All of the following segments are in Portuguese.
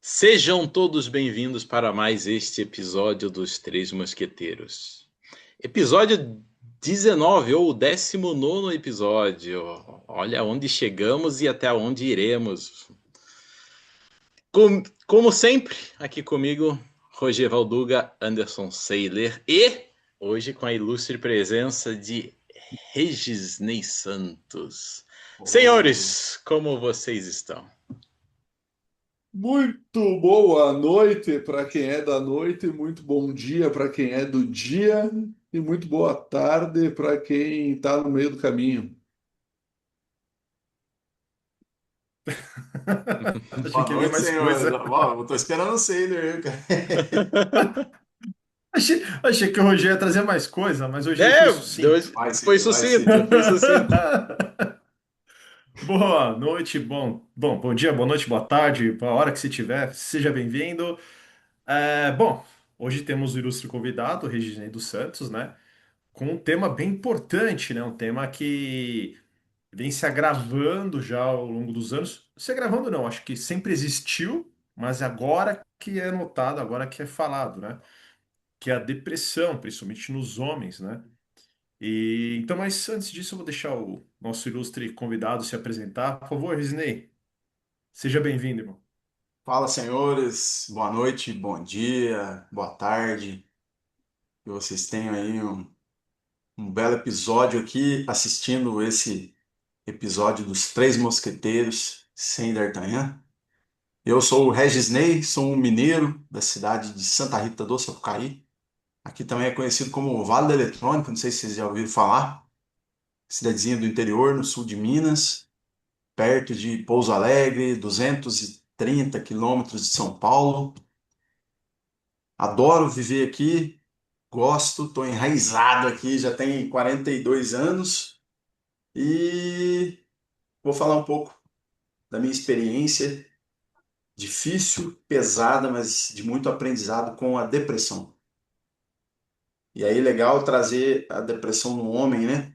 Sejam todos bem-vindos para mais este episódio dos Três Mosqueteiros. Episódio 19 ou o 19º episódio. Olha onde chegamos e até onde iremos. Como sempre, aqui comigo, Roger Valduga, Anderson Seiler e hoje com a ilustre presença de Regisney Santos. Oh, Senhores, como vocês estão? muito boa noite para quem é da noite, muito bom dia para quem é do dia e muito boa tarde para quem está no meio do caminho. Achei Boa que havia noite, mais senhores. coisa. Ó, eu tô esperando o Sailor, cara. Achei que o Rogério ia trazer mais coisa, mas hoje ele foi É, sucinto. Vai, foi Sailor, vai, sucinto, Sailor. foi sucinto. Boa noite, bom dia, boa noite, boa tarde, a hora que você tiver, seja bem-vindo. Bom, hoje temos o ilustre convidado, o Reginei dos Santos, né? Com um tema bem importante, né? Um tema que vem se agravando já ao longo dos anos. Se agravando não, acho que sempre existiu, mas agora que é notado, agora que é falado, né? Que é a depressão, principalmente nos homens, né? E então, mas antes disso, eu vou deixar o nosso ilustre convidado se apresentar. Por favor, Risney, seja bem-vindo, irmão. Fala, senhores. Boa noite, bom dia, boa tarde. Que vocês tenham aí um belo episódio aqui, assistindo esse episódio dos Três Mosqueteiros, sem D'Artagnan. Eu sou o Regis Ney, sou um mineiro da cidade de Santa Rita do Sapucaí. Aqui também é conhecido como Vale da Eletrônica, não sei se vocês já ouviram falar. Cidadezinha do interior, no sul de Minas, perto de Pouso Alegre, 230 quilômetros de São Paulo. Adoro viver aqui, gosto, estou enraizado aqui, já tem 42 anos e vou falar um pouco da minha experiência difícil, pesada, mas de muito aprendizado com a depressão. E aí, legal trazer a depressão no homem, né?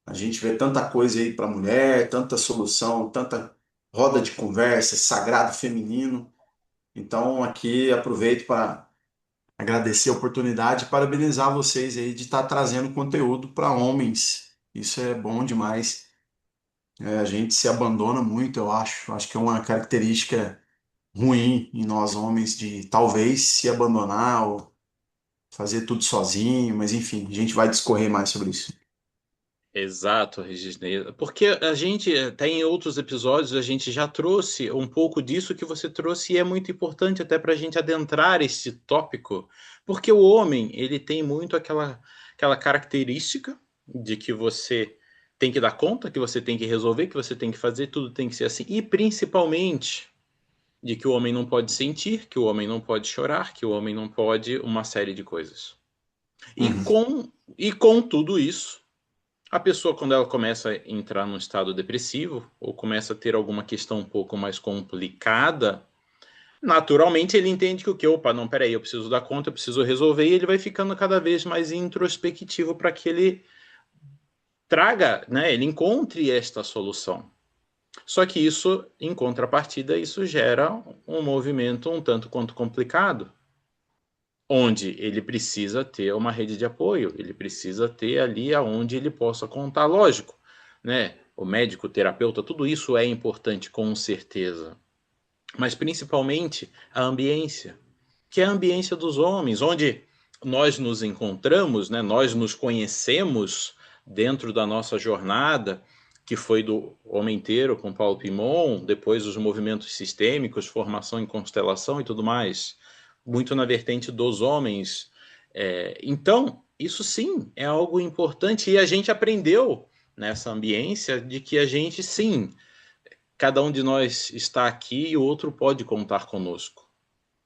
A gente vê tanta coisa aí para mulher, tanta solução, tanta roda de conversa, sagrado feminino. Então, aqui aproveito para agradecer a oportunidade e parabenizar vocês aí de estar trazendo conteúdo para homens. Isso é bom demais. A gente se abandona muito, eu acho. Acho que é uma característica ruim em nós homens de talvez se abandonar ou fazer tudo sozinho, mas enfim, a gente vai discorrer mais sobre isso. Exato, Regisnei. Porque a gente, até em outros episódios, a gente já trouxe um pouco disso que você trouxe e é muito importante até para a gente adentrar esse tópico, porque o homem, ele tem muito aquela característica de que você tem que dar conta, que você tem que resolver, que você tem que fazer, tudo tem que ser assim, e principalmente de que o homem não pode sentir, que o homem não pode chorar, que o homem não pode uma série de coisas. E Uhum. com, e com tudo isso, a pessoa, quando ela começa a entrar num estado depressivo, ou começa a ter alguma questão um pouco mais complicada, naturalmente ele entende que o que? Opa, não, peraí, eu preciso dar conta, eu preciso resolver, e ele vai ficando cada vez mais introspectivo para que ele traga, né, ele encontre esta solução. Só que isso, em contrapartida, isso gera um movimento um tanto quanto complicado, onde ele precisa ter uma rede de apoio, ele precisa ter ali aonde ele possa contar, lógico, né? O médico, o terapeuta, tudo isso é importante com certeza, mas principalmente a ambiência, que é a ambiência dos homens, onde nós nos encontramos, né? Nós nos conhecemos dentro da nossa jornada, que foi do Homem Inteiro com Paulo Pimon, depois os movimentos sistêmicos, formação em constelação e tudo mais, muito na vertente dos homens. Então, isso sim é algo importante e a gente aprendeu nessa ambiência de que a gente sim, cada um de nós está aqui e o outro pode contar conosco.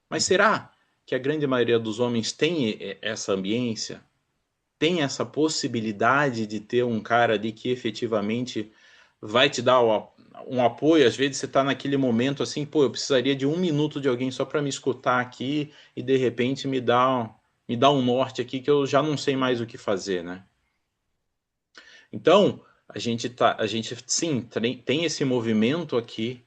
Mas será que a grande maioria dos homens tem essa ambiência? Tem essa possibilidade de ter um cara ali que efetivamente vai te dar um apoio? Às vezes você está naquele momento assim, pô, eu precisaria de um minuto de alguém só para me escutar aqui e de repente me dá um norte aqui que eu já não sei mais o que fazer, né? Então, a gente sim tem esse movimento aqui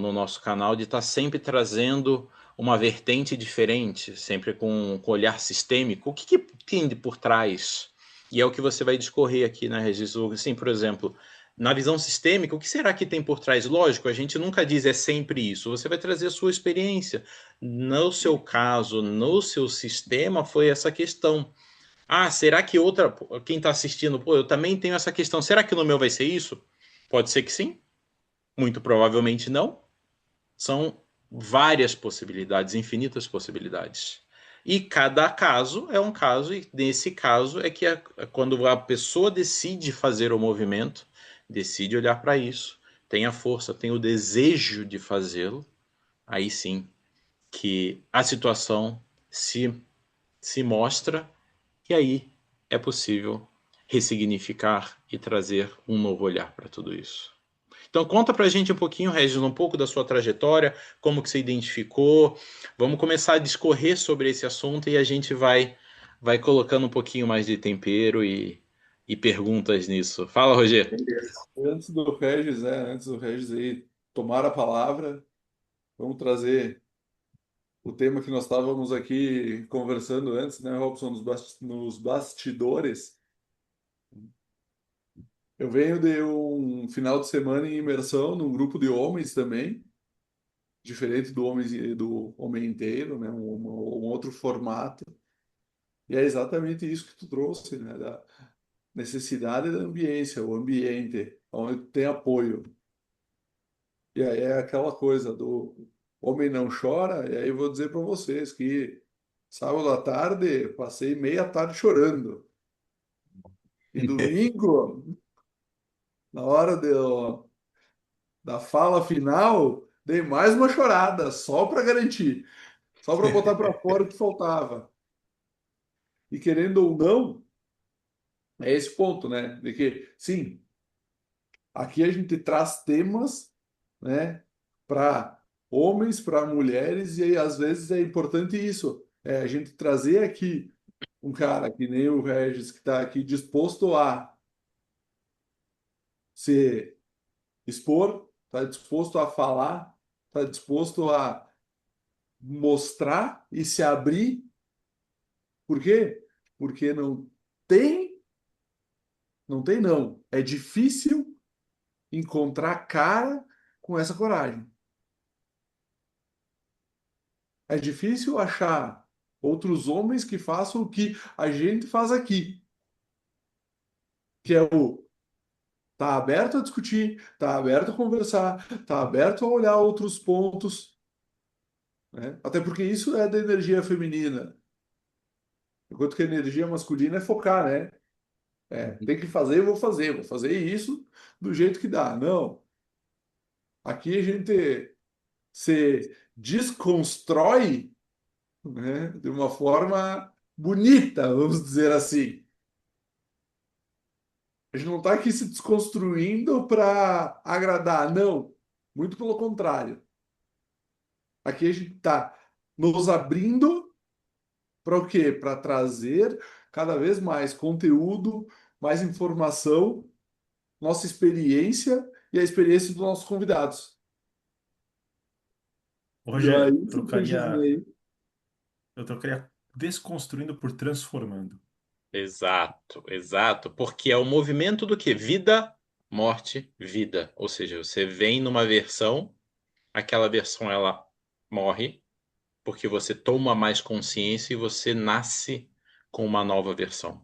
no nosso canal, de estar sempre trazendo uma vertente diferente, sempre com olhar sistêmico. O que tem por trás? E é o que você vai discorrer aqui, né, Regis? Assim, por exemplo, na visão sistêmica, o que será que tem por trás? Lógico, a gente nunca diz é sempre isso. Você vai trazer a sua experiência. No seu caso, no seu sistema, foi essa questão. Ah, será que quem está assistindo, pô, eu também tenho essa questão. Será que no meu vai ser isso? Pode ser que sim, muito provavelmente não. São várias possibilidades, infinitas possibilidades. E cada caso é um caso, e nesse caso é que quando a pessoa decide fazer o movimento, decide olhar para isso, tem a força, tem o desejo de fazê-lo, aí sim que a situação se mostra, e aí é possível ressignificar e trazer um novo olhar para tudo isso. Então conta pra gente um pouquinho, Regis, um pouco da sua trajetória, como que você identificou. Vamos começar a discorrer sobre esse assunto e a gente vai colocando um pouquinho mais de tempero e perguntas nisso. Fala, Roger. Beleza. Antes do Regis aí tomar a palavra, vamos trazer o tema que nós estávamos aqui conversando antes, né, Robson, nos bastidores. Eu venho de um final de semana em imersão num grupo de homens também, diferente do homem inteiro, né, um outro formato. E é exatamente isso que tu trouxe, né, da necessidade da ambiência, o ambiente, onde tem apoio. E aí é aquela coisa do homem não chora, e aí eu vou dizer para vocês que sábado à tarde passei meia tarde chorando. E domingo, na hora da fala final, dei mais uma chorada, só para garantir, só para botar para fora o que faltava. E querendo ou não, é esse ponto, né? De que, sim, aqui a gente traz temas, né, para homens, para mulheres, e aí, às vezes é importante isso, a gente trazer aqui um cara que nem o Regis, que está aqui disposto a se expor, está disposto a falar, está disposto a mostrar e se abrir. Por quê? Porque tem, não tem não. É difícil encontrar cara com essa coragem. É difícil achar outros homens que façam o que a gente faz aqui, que é o tá aberto a discutir, tá aberto a conversar, tá aberto a olhar outros pontos, né? Até porque isso é da energia feminina, enquanto que a energia masculina é focar, né? Tem que fazer, eu vou fazer isso do jeito que dá. Não, aqui a gente se desconstrói, né, de uma forma bonita, vamos dizer assim. A gente não está aqui se desconstruindo para agradar, não. Muito pelo contrário. Aqui a gente está nos abrindo para o quê? Para trazer cada vez mais conteúdo, mais informação, nossa experiência e a experiência dos nossos convidados. E Roger, aí, simplesmente, eu trocaria desconstruindo por transformando. Exato, exato, porque é o movimento do que? Vida, morte, vida. Ou seja, você vem numa versão, aquela versão ela morre, porque você toma mais consciência e você nasce com uma nova versão.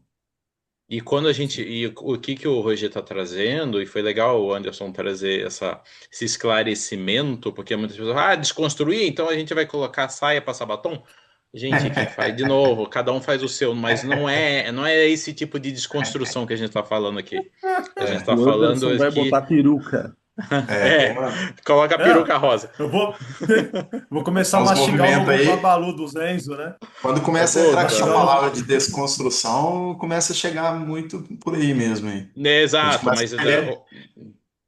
E quando a gente. E o que o Roger está trazendo, e foi legal o Anderson trazer esse esclarecimento, porque muitas pessoas. Ah, desconstruir, então a gente vai colocar saia, passar batom? Gente, que faz, de novo, cada um faz o seu, mas não é esse tipo de desconstrução que a gente está falando aqui. A gente está o falando Anderson vai que. botar peruca. Tem É, uma, coloca a Não, peruca rosa. eu vou, vou começar a uns mastigar o movimentos novo aí. Babalu do Zenzo, né? Quando começa a Pô, entrar com essa Mastigar o tá. palavra novo. de desconstrução, começa a chegar muito por aí mesmo, hein? A gente Exato, começa mas. a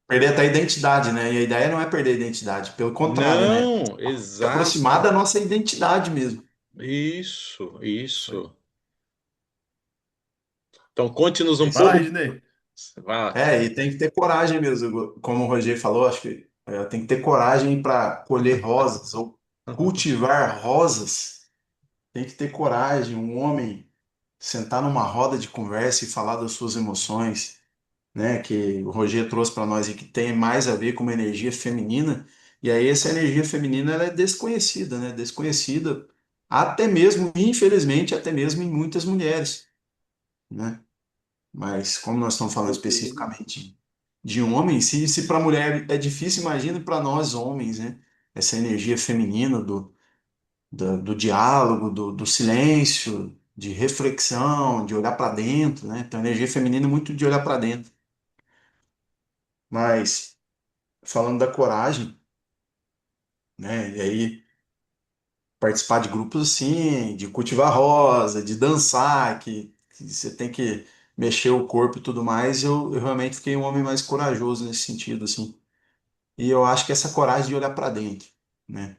perder até a identidade, né? E a ideia não é perder a identidade, pelo contrário, né? Não, Se aproximar exato. da nossa identidade mesmo. Isso, Isso aí. isso. Então, conte-nos É um Vai isso lá, pouco. aí. Redney. Vai lá. E tem que ter coragem mesmo, como o Roger falou, acho que Tem que ter coragem para colher rosas ou cultivar rosas. Tem que ter coragem. Um homem sentar numa roda de conversa e falar das suas emoções, né? Que o Roger trouxe para nós e que tem mais a ver com uma energia feminina. E aí essa energia feminina ela é desconhecida, né? Desconhecida até mesmo, infelizmente, até mesmo em muitas mulheres, né? Mas como nós estamos falando Certeza. especificamente de homens, se para mulher é difícil, imagina para nós homens, né? Essa energia feminina do diálogo, do silêncio, de reflexão, de olhar para dentro, né? Então, a energia feminina é muito de olhar para dentro. Mas, falando da coragem, né? E aí, participar de grupos assim, de cultivar rosa, de dançar, que você tem que mexer o corpo e tudo mais, eu realmente fiquei um homem mais corajoso nesse sentido, assim. E eu acho que essa coragem de olhar para dentro, né?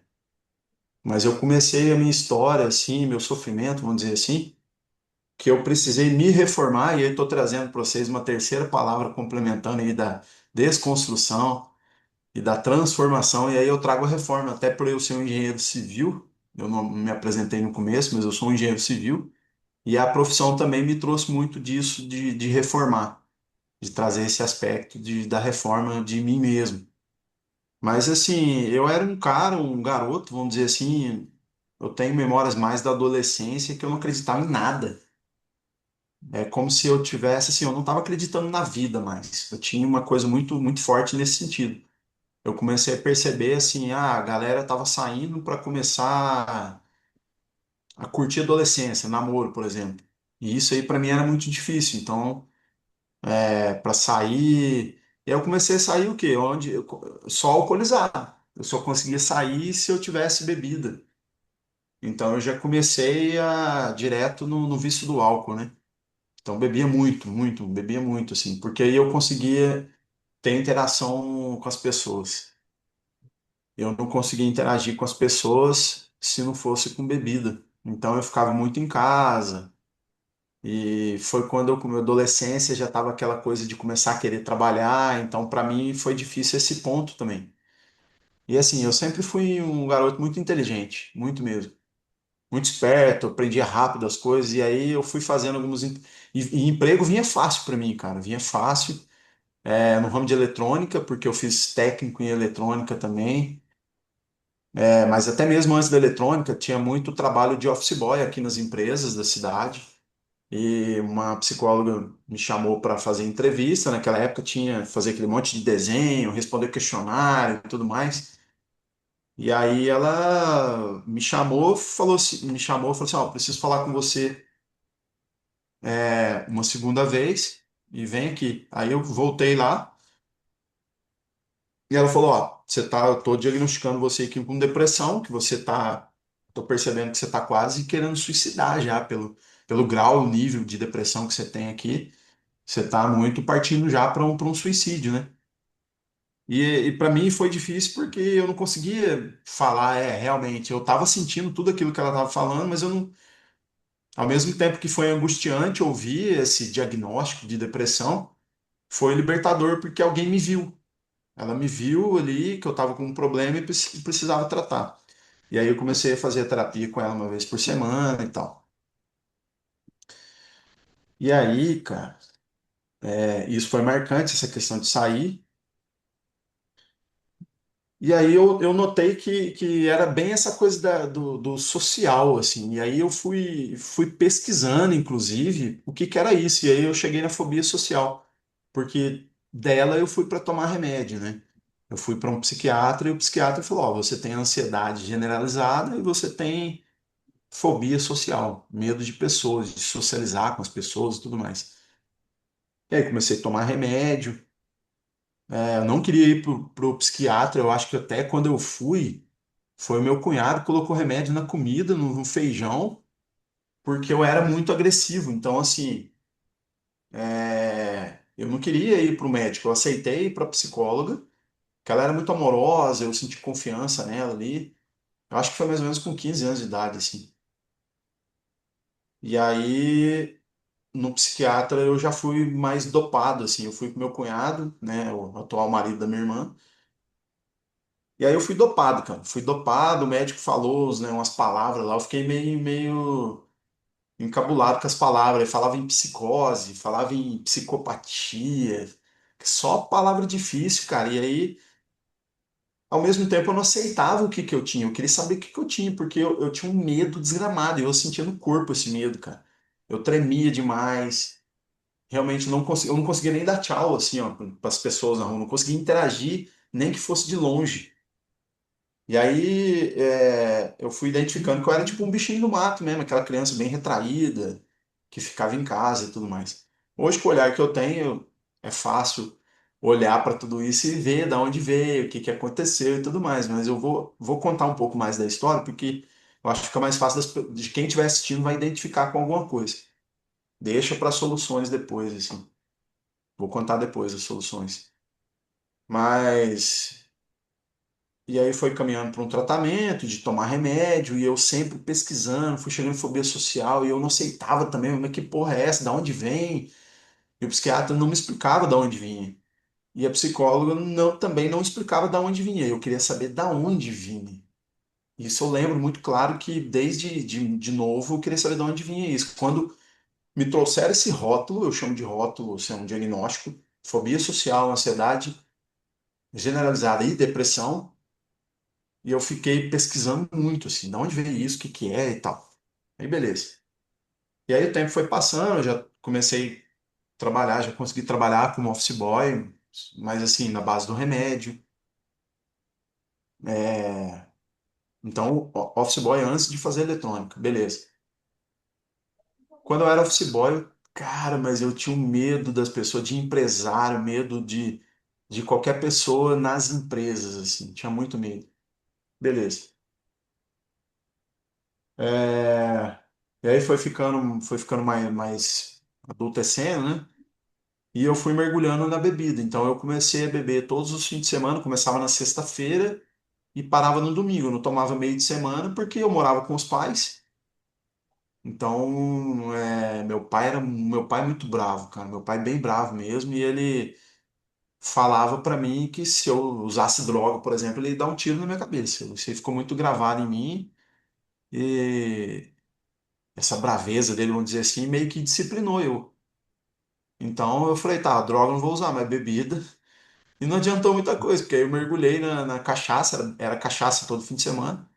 Mas eu comecei a minha história, assim, meu sofrimento, vamos dizer assim, que eu precisei me reformar, e aí estou trazendo para vocês uma terceira palavra complementando aí da desconstrução e da transformação, e aí eu trago a reforma, até por eu ser um engenheiro civil, eu não me apresentei no começo, mas eu sou um engenheiro civil, e a profissão também me trouxe muito disso, de reformar, de trazer esse aspecto da reforma de mim mesmo. Mas assim, eu era um cara, um garoto, vamos dizer assim, eu tenho memórias mais da adolescência que eu não acreditava em nada. É como se eu tivesse, assim, eu não estava acreditando na vida mais. Eu tinha uma coisa muito, muito forte nesse sentido. Eu comecei a perceber, assim, a galera estava saindo para começar a curtir a adolescência, namoro, por exemplo. E isso aí para mim era muito difícil. Então, para sair, e aí eu comecei a sair o quê? Só alcoolizado. Eu só conseguia sair se eu tivesse bebida. Então eu já comecei a direto no vício do álcool, né? Então bebia muito, muito, bebia muito, assim, porque aí eu conseguia ter interação com as pessoas. Eu não conseguia interagir com as pessoas se não fosse com bebida. Então eu ficava muito em casa. E foi quando eu, com a minha adolescência, já estava aquela coisa de começar a querer trabalhar. Então para mim foi difícil esse ponto também. E assim, eu sempre fui um garoto muito inteligente, muito mesmo. Muito esperto, aprendia rápido as coisas. E aí eu fui fazendo alguns. E emprego vinha fácil para mim, cara, vinha fácil. No ramo de eletrônica, porque eu fiz técnico em eletrônica também. Mas até mesmo antes da eletrônica, tinha muito trabalho de office boy aqui nas empresas da cidade. E uma psicóloga me chamou para fazer entrevista. Naquela época tinha fazer aquele monte de desenho, responder questionário e tudo mais. E aí ela me chamou, falou assim, ó, preciso falar com você uma segunda vez e vem aqui. Aí eu voltei lá. E ela falou, ó, eu tô diagnosticando você aqui com depressão, que tô percebendo que você tá quase querendo suicidar já pelo grau, o nível de depressão que você tem aqui. Você tá muito partindo já para um suicídio, né? E para mim foi difícil porque eu não conseguia falar, realmente, eu tava sentindo tudo aquilo que ela tava falando, mas eu não, ao mesmo tempo que foi angustiante ouvir esse diagnóstico de depressão, foi libertador porque alguém me viu. Ela me viu ali que eu estava com um problema e precisava tratar. E aí eu comecei a fazer a terapia com ela uma vez por semana e tal. E aí, cara, isso foi marcante, essa questão de sair. E aí eu notei que era bem essa coisa do social, assim. E aí eu fui pesquisando, inclusive, o que que era isso. E aí eu cheguei na fobia social, porque dela eu fui para tomar remédio, né? Eu fui para um psiquiatra e o psiquiatra falou: Ó, você tem ansiedade generalizada e você tem fobia social, medo de pessoas, de socializar com as pessoas e tudo mais. E aí comecei a tomar remédio. Eu não queria ir pro psiquiatra, eu acho que até quando eu fui, foi o meu cunhado que colocou remédio na comida, no feijão, porque eu era muito agressivo. Então, assim, eu não queria ir pro médico, eu aceitei ir pra psicóloga, que ela era muito amorosa, eu senti confiança nela ali. Eu acho que foi mais ou menos com 15 anos de idade, assim. E aí, no psiquiatra, eu já fui mais dopado, assim. Eu fui com meu cunhado, né, o atual marido da minha irmã. E aí eu fui dopado, cara. Fui dopado, o médico falou, né, umas palavras lá, eu fiquei meio encabulado com as palavras. Ele falava em psicose, falava em psicopatia, só palavra difícil, cara. E aí, ao mesmo tempo, eu não aceitava o que que eu tinha. Eu queria saber o que que eu tinha, porque eu tinha um medo desgramado, e eu sentia no corpo esse medo, cara. Eu tremia demais. Realmente eu não conseguia nem dar tchau, assim, ó, para as pessoas na rua. Não conseguia interagir, nem que fosse de longe. E aí eu fui identificando que eu era tipo um bichinho do mato mesmo, aquela criança bem retraída, que ficava em casa e tudo mais. Hoje, com o olhar que eu tenho, é fácil olhar para tudo isso e ver de onde veio, o que que aconteceu e tudo mais. Mas vou contar um pouco mais da história, porque eu acho que fica mais fácil de quem estiver assistindo vai identificar com alguma coisa. Deixa para soluções depois, assim. Vou contar depois as soluções. Mas. E aí foi caminhando para um tratamento de tomar remédio, e eu sempre pesquisando, fui chegando em fobia social, e eu não aceitava também, mas que porra é essa? Da onde vem? E o psiquiatra não me explicava da onde vinha. E a psicóloga também não explicava da onde vinha. Eu queria saber da onde vinha. Isso eu lembro muito claro que desde de novo eu queria saber de onde vinha isso. Quando me trouxeram esse rótulo, eu chamo de rótulo, assim, um diagnóstico, fobia social, ansiedade generalizada e depressão. E eu fiquei pesquisando muito, assim, de onde veio isso, o que que é e tal. Aí beleza. E aí o tempo foi passando, eu já comecei a trabalhar, já consegui trabalhar como office boy, mas assim, na base do remédio. É, Então, office boy antes de fazer eletrônica, beleza. Quando eu era office boy, cara, mas eu tinha um medo das pessoas, de empresário, medo de qualquer pessoa nas empresas, assim, tinha muito medo. Beleza. É, E aí foi ficando mais adultecendo, né? E eu fui mergulhando na bebida. Então eu comecei a beber todos os fins de semana, começava na sexta-feira e parava no domingo. Eu não tomava meio de semana porque eu morava com os pais. Então, meu pai é muito bravo, cara. Meu pai é bem bravo mesmo, e ele falava pra mim que se eu usasse droga, por exemplo, ele ia dar um tiro na minha cabeça. Isso aí ficou muito gravado em mim, e essa braveza dele, vamos dizer assim, meio que disciplinou eu. Então eu falei, tá, droga eu não vou usar, mas bebida. E não adiantou muita coisa, porque aí eu mergulhei na cachaça, era cachaça todo fim de semana.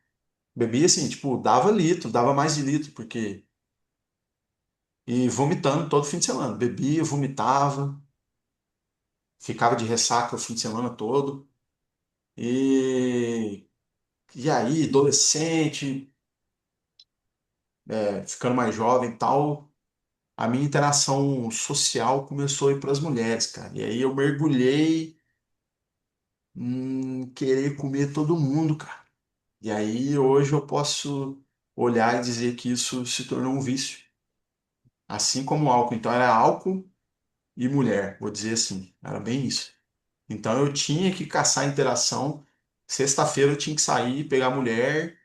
Bebia assim, tipo, dava litro, dava mais de litro, porque. E vomitando todo fim de semana. Bebia, vomitava, ficava de ressaca o fim de semana todo. E, e aí, adolescente, ficando mais jovem e tal, a minha interação social começou a ir para as mulheres, cara. E aí eu mergulhei em querer comer todo mundo, cara. E aí hoje eu posso olhar e dizer que isso se tornou um vício, assim como o álcool. Então era álcool e mulher, vou dizer assim, era bem isso. Então eu tinha que caçar interação. Sexta-feira eu tinha que sair, pegar a mulher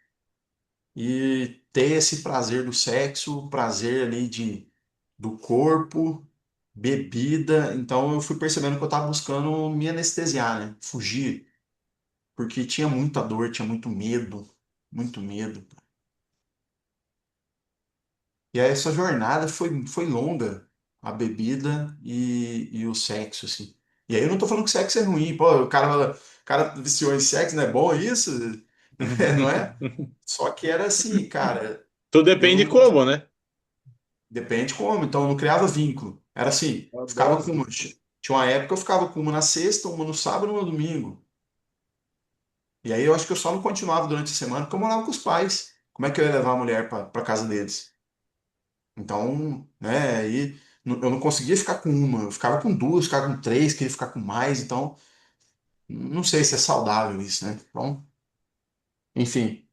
e ter esse prazer do sexo, o prazer ali do corpo, bebida. Então eu fui percebendo que eu estava buscando me anestesiar, né? Fugir, porque tinha muita dor, tinha muito medo, muito medo. E aí essa jornada foi longa, a bebida e o sexo, assim. E aí eu não tô falando que sexo é ruim, pô, o cara viciou em sexo, não é bom isso? Não é? Só que era assim, cara, Tudo eu depende não. como, né? Depende como, então eu não criava vínculo. Era assim, Eu ficava adoro. com uma. Tinha uma época que eu ficava com uma na sexta, uma no sábado e uma no domingo. E aí eu acho que eu só não continuava durante a semana porque eu morava com os pais. Como é que eu ia levar a mulher pra casa deles? Então, né, aí eu não conseguia ficar com uma, eu ficava com duas, ficava com três, queria ficar com mais, então não sei se é saudável isso, né? Então, enfim.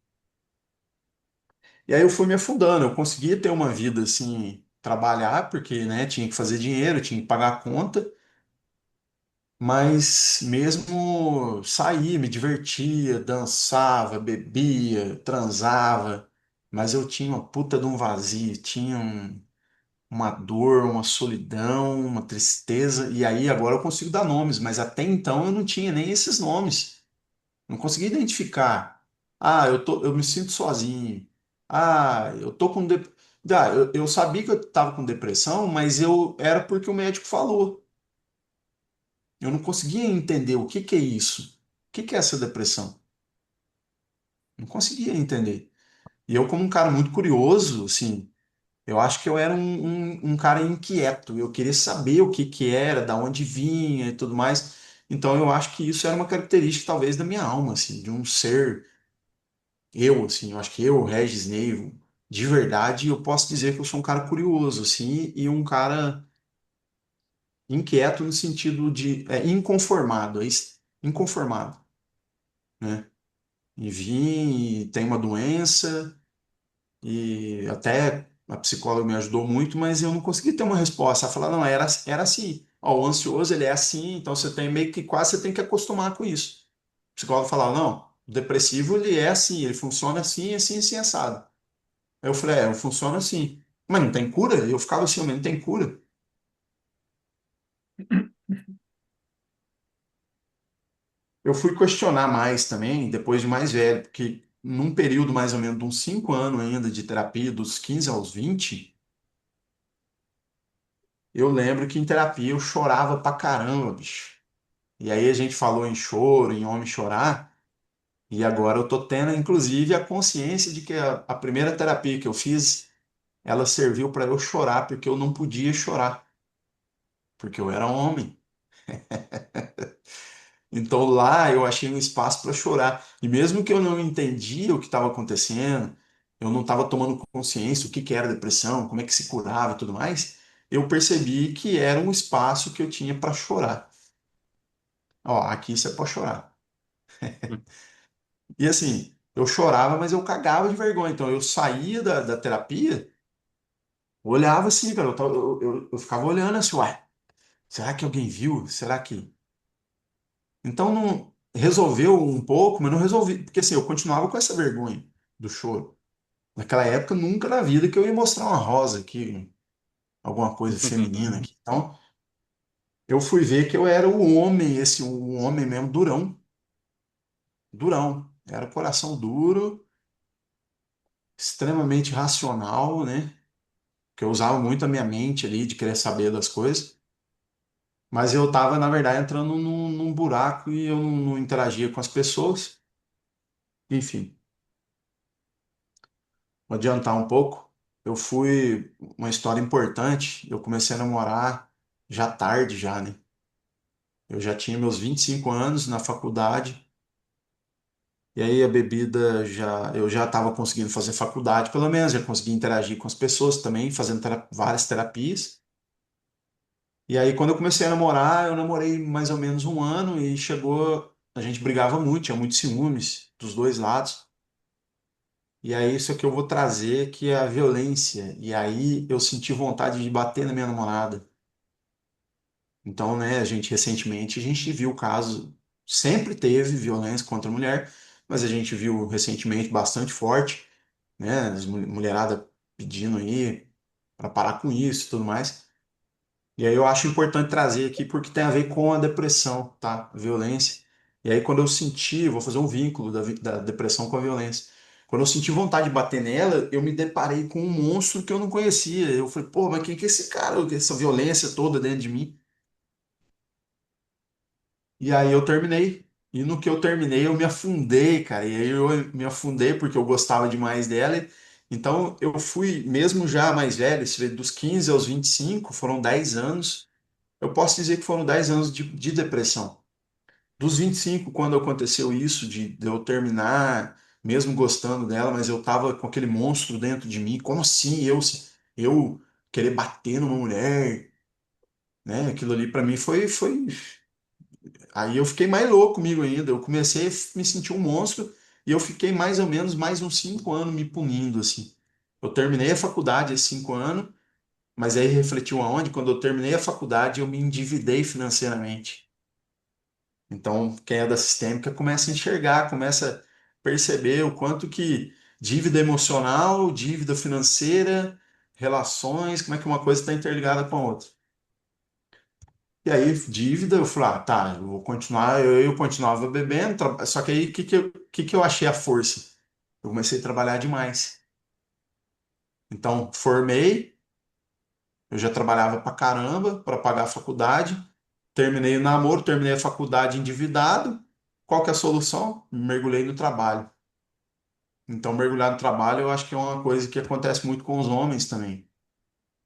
E aí eu fui me afundando, eu conseguia ter uma vida assim, trabalhar, porque, né, tinha que fazer dinheiro, tinha que pagar a conta, mas mesmo saía, me divertia, dançava, bebia, transava, mas eu tinha uma puta de um vazio, tinha uma dor, uma solidão, uma tristeza, e aí agora eu consigo dar nomes, mas até então eu não tinha nem esses nomes. Não conseguia identificar. Ah, eu me sinto sozinho. Ah, eu tô com eu sabia que eu estava com depressão, mas eu era porque o médico falou. Eu não conseguia entender o que que é isso. O que que é essa depressão? Não conseguia entender. E eu, como um cara muito curioso, assim, eu acho que eu era um cara inquieto. Eu queria saber o que que era, da onde vinha e tudo mais. Então eu acho que isso era uma característica talvez da minha alma, assim, de um ser eu, assim, eu acho que eu, Regis Neivo, de verdade, eu posso dizer que eu sou um cara curioso, assim, e um cara inquieto no sentido de inconformado, inconformado, né? E vim e tenho uma doença e até a psicóloga me ajudou muito, mas eu não consegui ter uma resposta. Ela falou, não, era assim. Ó, o ansioso, ele é assim, então você tem meio que quase você tem que acostumar com isso. O psicólogo falava, não, o depressivo, ele é assim, ele funciona assim, assim, assim, assado. Aí eu falei, eu funciono assim. Mas não tem cura? Eu ficava assim, mas não tem cura. Eu fui questionar mais também, depois de mais velho, porque num período mais ou menos de uns 5 anos ainda de terapia, dos 15 aos 20, eu lembro que em terapia eu chorava pra caramba, bicho. E aí a gente falou em choro, em homem chorar, e agora eu tô tendo, inclusive, a consciência de que a primeira terapia que eu fiz, ela serviu para eu chorar, porque eu não podia chorar, porque eu era homem. Então lá eu achei um espaço para chorar. E mesmo que eu não entendia o que estava acontecendo, eu não estava tomando consciência o que que era depressão, como é que se curava e tudo mais, eu percebi que era um espaço que eu tinha para chorar. Ó, aqui você pode chorar. E assim, eu chorava, mas eu cagava de vergonha. Então eu saía da terapia, olhava assim, cara, eu ficava olhando assim, uai, será que alguém viu? Será que. Então não resolveu um pouco, mas não resolvi, porque assim, eu continuava com essa vergonha do choro. Naquela época, nunca na vida que eu ia mostrar uma rosa aqui, alguma coisa feminina aqui. Então, eu fui ver que eu era o homem, o homem mesmo durão, durão. Era coração duro, extremamente racional, né? Que eu usava muito a minha mente ali de querer saber das coisas. Mas eu tava, na verdade, entrando num buraco e eu não interagia com as pessoas. Enfim, vou adiantar um pouco. Eu fui uma história importante. Eu comecei a namorar já tarde, já, né? Eu já tinha meus 25 anos na faculdade, e aí a bebida eu já estava conseguindo fazer faculdade, pelo menos, já conseguia interagir com as pessoas também, fazendo várias terapias. E aí, quando eu comecei a namorar, eu namorei mais ou menos um ano e chegou. A gente brigava muito, tinha muitos ciúmes dos dois lados. E aí, isso que eu vou trazer, que é a violência. E aí, eu senti vontade de bater na minha namorada. Então, né, recentemente, a gente viu o caso, sempre teve violência contra a mulher, mas a gente viu recentemente bastante forte, né, as mulherada pedindo aí para parar com isso e tudo mais. E aí eu acho importante trazer aqui porque tem a ver com a depressão, tá? A violência. E aí quando eu senti, vou fazer um vínculo da depressão com a violência. Quando eu senti vontade de bater nela, eu me deparei com um monstro que eu não conhecia. Eu falei, pô, mas quem que é esse cara? Essa violência toda dentro de mim? E aí eu terminei. E no que eu terminei, eu me afundei, cara. E aí eu me afundei porque eu gostava demais dela. Então eu fui, mesmo já mais velho, dos 15 aos 25 foram 10 anos. Eu posso dizer que foram 10 anos de depressão. Dos 25 quando aconteceu isso, de eu terminar, mesmo gostando dela, mas eu tava com aquele monstro dentro de mim. Como assim eu querer bater numa mulher, né? Aquilo ali pra mim foi. Aí eu fiquei mais louco comigo ainda. Eu comecei a me sentir um monstro e eu fiquei mais ou menos mais uns 5 anos me punindo, assim. Eu terminei a faculdade esses 5 anos, mas aí refletiu aonde? Quando eu terminei a faculdade, eu me endividei financeiramente. Então, quem é da sistêmica começa a enxergar, começa a perceber o quanto que dívida emocional, dívida financeira, relações, como é que uma coisa está interligada com a outra. E aí, dívida, eu falei, ah, tá, eu vou continuar, eu continuava bebendo, só que aí, o que que eu achei a força? Eu comecei a trabalhar demais. Então, formei, eu já trabalhava pra caramba para pagar a faculdade, terminei o namoro, terminei a faculdade endividado. Qual que é a solução? Mergulhei no trabalho. Então, mergulhar no trabalho, eu acho que é uma coisa que acontece muito com os homens também.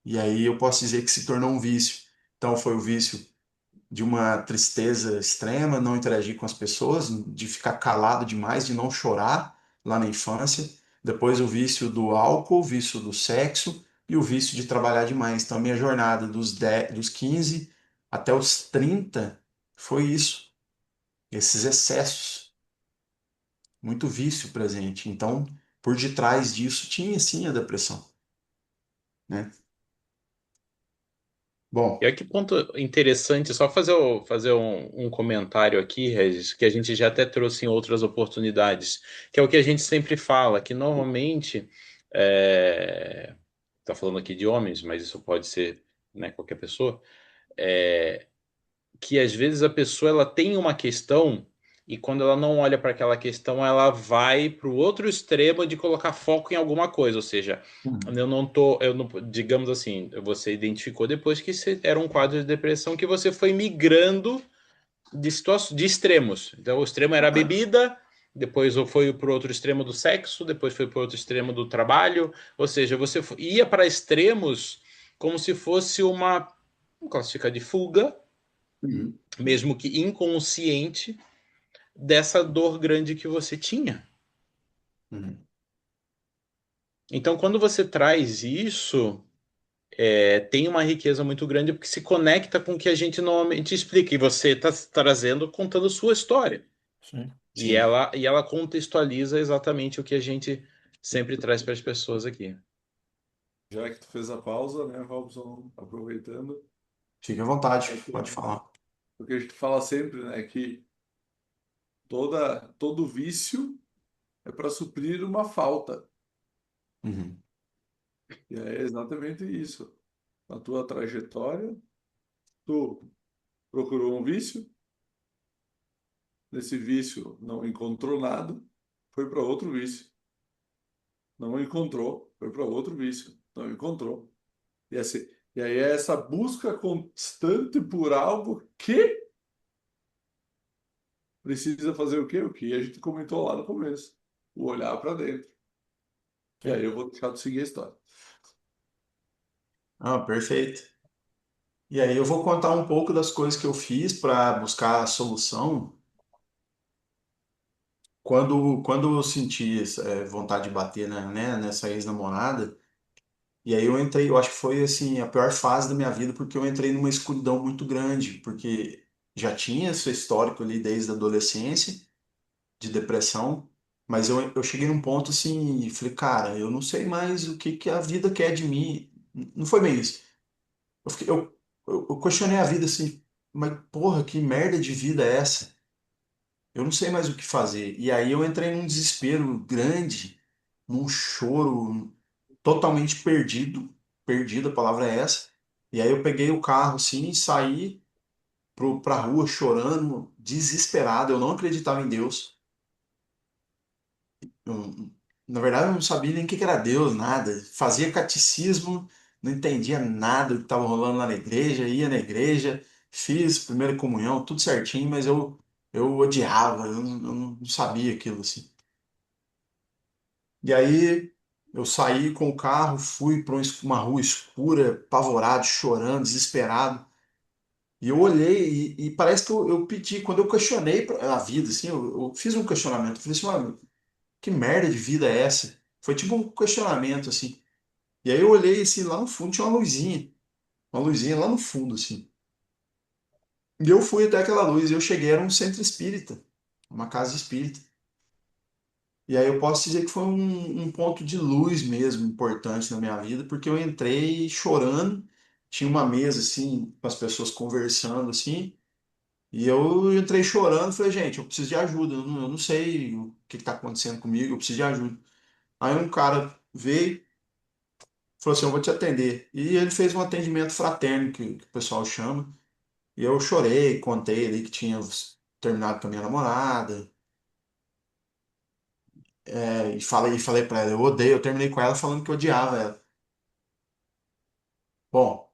E aí eu posso dizer que se tornou um vício. Então, foi o vício de uma tristeza extrema, não interagir com as pessoas, de ficar calado demais, de não chorar lá na infância. Depois o vício do álcool, o vício do sexo e o vício de trabalhar demais. Então, a minha jornada dos 15 até os 30 foi isso, esses excessos, muito vício presente. Então, por detrás disso tinha sim a depressão, né? E Bom, olha que ponto interessante, só fazer um comentário aqui, Regis, que a gente já até trouxe em outras oportunidades, que é o que a gente sempre fala, que normalmente, tá falando aqui de homens, mas isso pode ser, né, qualquer pessoa, é, que às vezes a pessoa ela tem uma questão e quando ela não olha para aquela questão, ela vai para o outro extremo de colocar foco em alguma coisa, ou seja, uhum, eu não, digamos assim, você identificou depois que você era um quadro de depressão que você foi migrando de extremos. Então, o extremo era a bebida, depois foi para o outro extremo do sexo, depois foi para o outro extremo do trabalho, ou seja, você ia para extremos como se fosse uma, vamos classificar de fuga, uhum, mesmo que inconsciente, dessa dor grande que você tinha. uhum, Então, quando você traz isso, tem uma riqueza muito grande porque se conecta com o que a gente normalmente explica. E você está trazendo, contando sua história. Sim. sim. E ela contextualiza exatamente o que a gente sempre traz para as pessoas aqui. Já que tu fez a pausa, né, Robson, aproveitando, Fique à vontade, é que- pode falar. porque a gente fala sempre, né, que todo vício é para suprir uma falta. Uhum, E é exatamente isso. Na tua trajetória, tu procurou um vício, nesse vício não encontrou nada, foi para outro vício. Não encontrou, foi para outro vício. Não encontrou. E, assim, e aí é essa busca constante por algo que precisa fazer o quê? O que a gente comentou lá no começo. O olhar para dentro. E aí Sim. eu vou deixar de seguir a história. ah, perfeito. E aí eu vou contar um pouco das coisas que eu fiz para buscar a solução quando eu senti vontade de bater nessa ex-namorada. E aí eu entrei, eu acho que foi assim a pior fase da minha vida porque eu entrei numa escuridão muito grande, porque já tinha esse histórico ali desde a adolescência de depressão, mas eu cheguei num ponto assim e falei, cara, eu não sei mais o que que a vida quer de mim. Não foi bem isso. Eu, fiquei, eu questionei a vida assim, mas porra, que merda de vida é essa? Eu não sei mais o que fazer. E aí eu entrei num desespero grande, num choro totalmente perdido, perdido, a palavra é essa. E aí eu peguei o carro assim e saí pra rua chorando, desesperado. Eu não acreditava em Deus. Eu, na verdade, eu não sabia nem o que que era Deus, nada. Fazia catecismo, não entendia nada do que estava rolando lá na igreja, ia na igreja, fiz primeira comunhão, tudo certinho, mas eu odiava, eu não sabia aquilo assim. E aí eu saí com o carro, fui para uma rua escura, apavorado, chorando, desesperado. E eu olhei e parece que eu pedi, quando eu questionei a vida, assim, eu fiz um questionamento. Eu falei assim, mano, que merda de vida é essa? Foi tipo um questionamento, assim. E aí eu olhei, assim, lá no fundo tinha uma luzinha lá no fundo, assim. E eu fui até aquela luz e eu cheguei, era um centro espírita, uma casa espírita. E aí eu posso dizer que foi um ponto de luz mesmo importante na minha vida, porque eu entrei chorando, tinha uma mesa, assim, com as pessoas conversando, assim, e eu entrei chorando, falei, gente, eu preciso de ajuda, eu não sei o que está acontecendo comigo, eu preciso de ajuda. Aí um cara veio, falou assim, eu vou te atender. E ele fez um atendimento fraterno, que o pessoal chama. E eu chorei, contei ali que tinha terminado com a minha namorada. E falei pra ela, eu terminei com ela falando que eu odiava ela. Bom,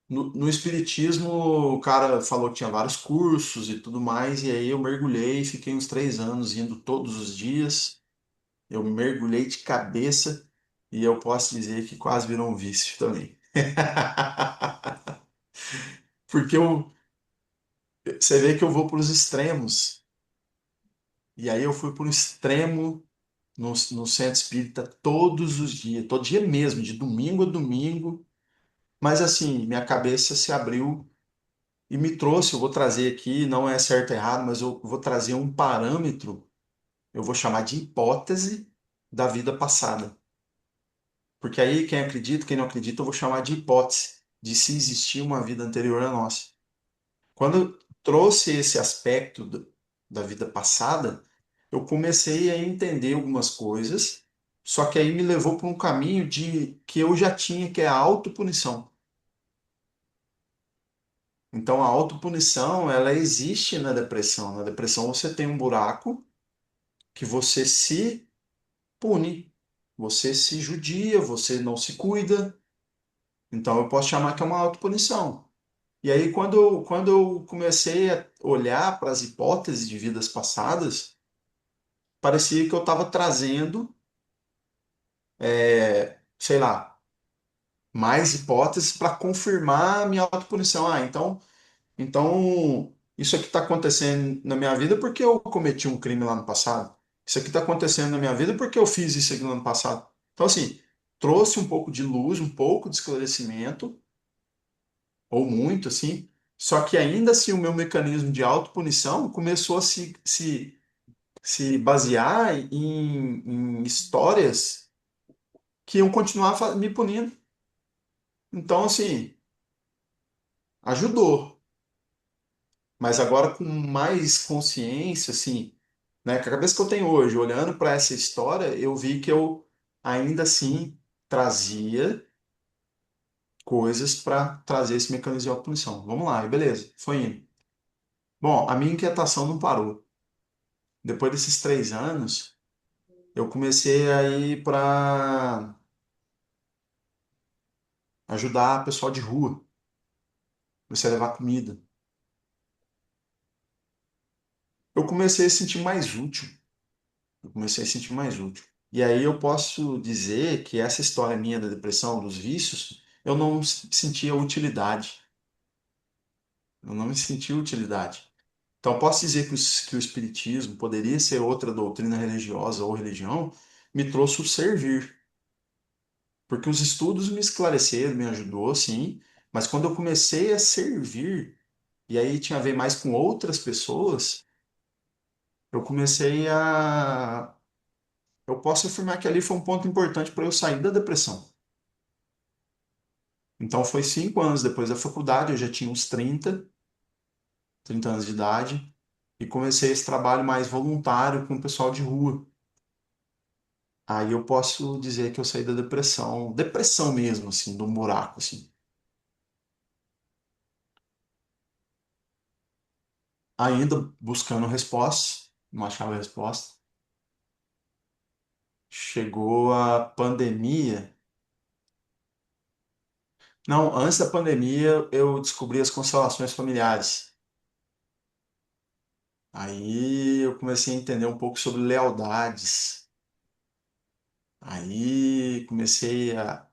no Espiritismo o cara falou que tinha vários cursos e tudo mais, e aí eu mergulhei, fiquei uns 3 anos indo todos os dias. Eu mergulhei de cabeça e eu posso dizer que quase virou um vício também. Porque você vê que eu vou para os extremos. E aí eu fui para um extremo no centro espírita todos os dias, todo dia mesmo, de domingo a domingo. Mas assim, minha cabeça se abriu e me trouxe. Eu vou trazer aqui, não é certo ou errado, mas eu vou trazer um parâmetro, eu vou chamar de hipótese da vida passada. Porque aí, quem acredita, quem não acredita, eu vou chamar de hipótese de se existir uma vida anterior à nossa. Quando eu trouxe esse aspecto da vida passada, eu comecei a entender algumas coisas, só que aí me levou para um caminho de que eu já tinha, que é a autopunição. Então, a autopunição, ela existe na depressão. Na depressão, você tem um buraco que você se pune, você se judia, você não se cuida. Então, eu posso chamar que é uma autopunição. E aí, quando eu comecei a olhar para as hipóteses de vidas passadas, parecia que eu estava trazendo, sei lá, mais hipóteses para confirmar a minha autopunição. Então isso aqui está acontecendo na minha vida porque eu cometi um crime lá no passado. Isso aqui está acontecendo na minha vida porque eu fiz isso aqui no ano passado. Então, assim, trouxe um pouco de luz, um pouco de esclarecimento, ou muito, assim, só que ainda assim o meu mecanismo de autopunição começou a se basear em histórias que iam continuar me punindo. Então, assim, ajudou. Mas agora com mais consciência, assim, né, com a cabeça que eu tenho hoje, olhando para essa história, eu vi que eu ainda assim trazia coisas para trazer esse mecanismo de autopunição. Vamos lá, e beleza, foi indo. Bom, a minha inquietação não parou. Depois desses 3 anos, eu comecei a ir para ajudar pessoal de rua, comecei a levar comida. Eu comecei a sentir mais útil. Eu comecei a sentir mais útil. E aí eu posso dizer que essa história minha da depressão, dos vícios, eu não sentia utilidade. Eu não me sentia utilidade. Então, eu posso dizer que o Espiritismo poderia ser outra doutrina religiosa ou religião, me trouxe o servir. Porque os estudos me esclareceram, me ajudou, sim, mas quando eu comecei a servir, e aí tinha a ver mais com outras pessoas, eu comecei a. Eu posso afirmar que ali foi um ponto importante para eu sair da depressão. Então, foi 5 anos depois da faculdade, eu já tinha uns 30 anos de idade, e comecei esse trabalho mais voluntário com o pessoal de rua. Aí eu posso dizer que eu saí da depressão, depressão mesmo, assim, do buraco, assim. Ainda buscando respostas, não achava resposta. Chegou a pandemia. Não, antes da pandemia eu descobri as constelações familiares. Aí eu comecei a entender um pouco sobre lealdades. Aí comecei a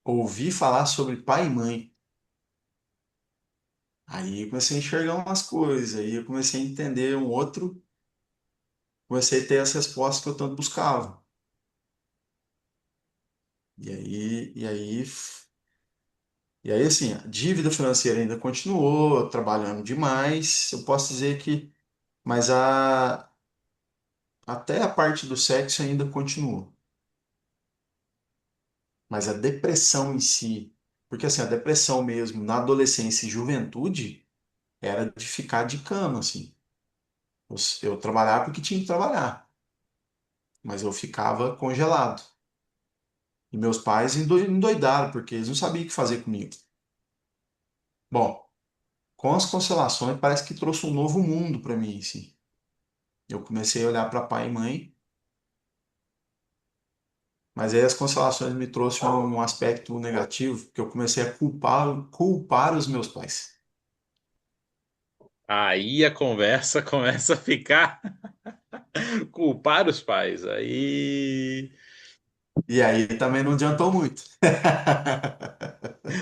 ouvir falar sobre pai e mãe. Aí eu comecei a enxergar umas coisas. Aí eu comecei a entender um outro. Comecei a ter as respostas que eu tanto buscava. E aí, assim, a dívida financeira ainda continuou, trabalhando demais. Eu posso dizer que, mas até a parte do sexo ainda continuou. Mas a depressão em si, porque assim, a depressão mesmo na adolescência e juventude era de ficar de cama, assim. Eu trabalhava porque tinha que trabalhar, mas eu ficava congelado. E meus pais endoidaram, porque eles não sabiam o que fazer comigo. Bom. com as constelações, parece que trouxe um novo mundo para mim, assim. Eu comecei a olhar para pai e mãe, mas aí as constelações me trouxeram um aspecto negativo, que eu comecei a culpar os meus pais. Aí a conversa começa a ficar culpar os pais. Aí E aí também não adiantou muito.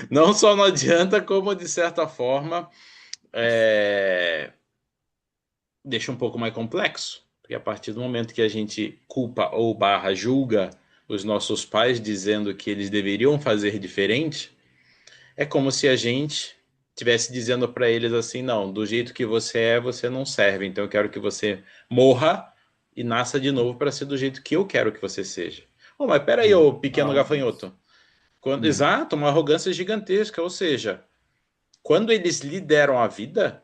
não só não adianta, como de certa forma deixa um pouco mais complexo. Porque a partir do momento que a gente culpa ou barra julga os nossos pais dizendo que eles deveriam fazer diferente, é como se a gente tivesse dizendo para eles assim, não, do jeito que você é, você não serve. Então eu quero que você morra e nasça de novo para ser do jeito que eu quero que você seja. Oh, mas peraí, ô pequeno Não, Deus. gafanhoto. Hum, Exato, uma arrogância gigantesca. Ou seja, quando eles lhe deram a vida,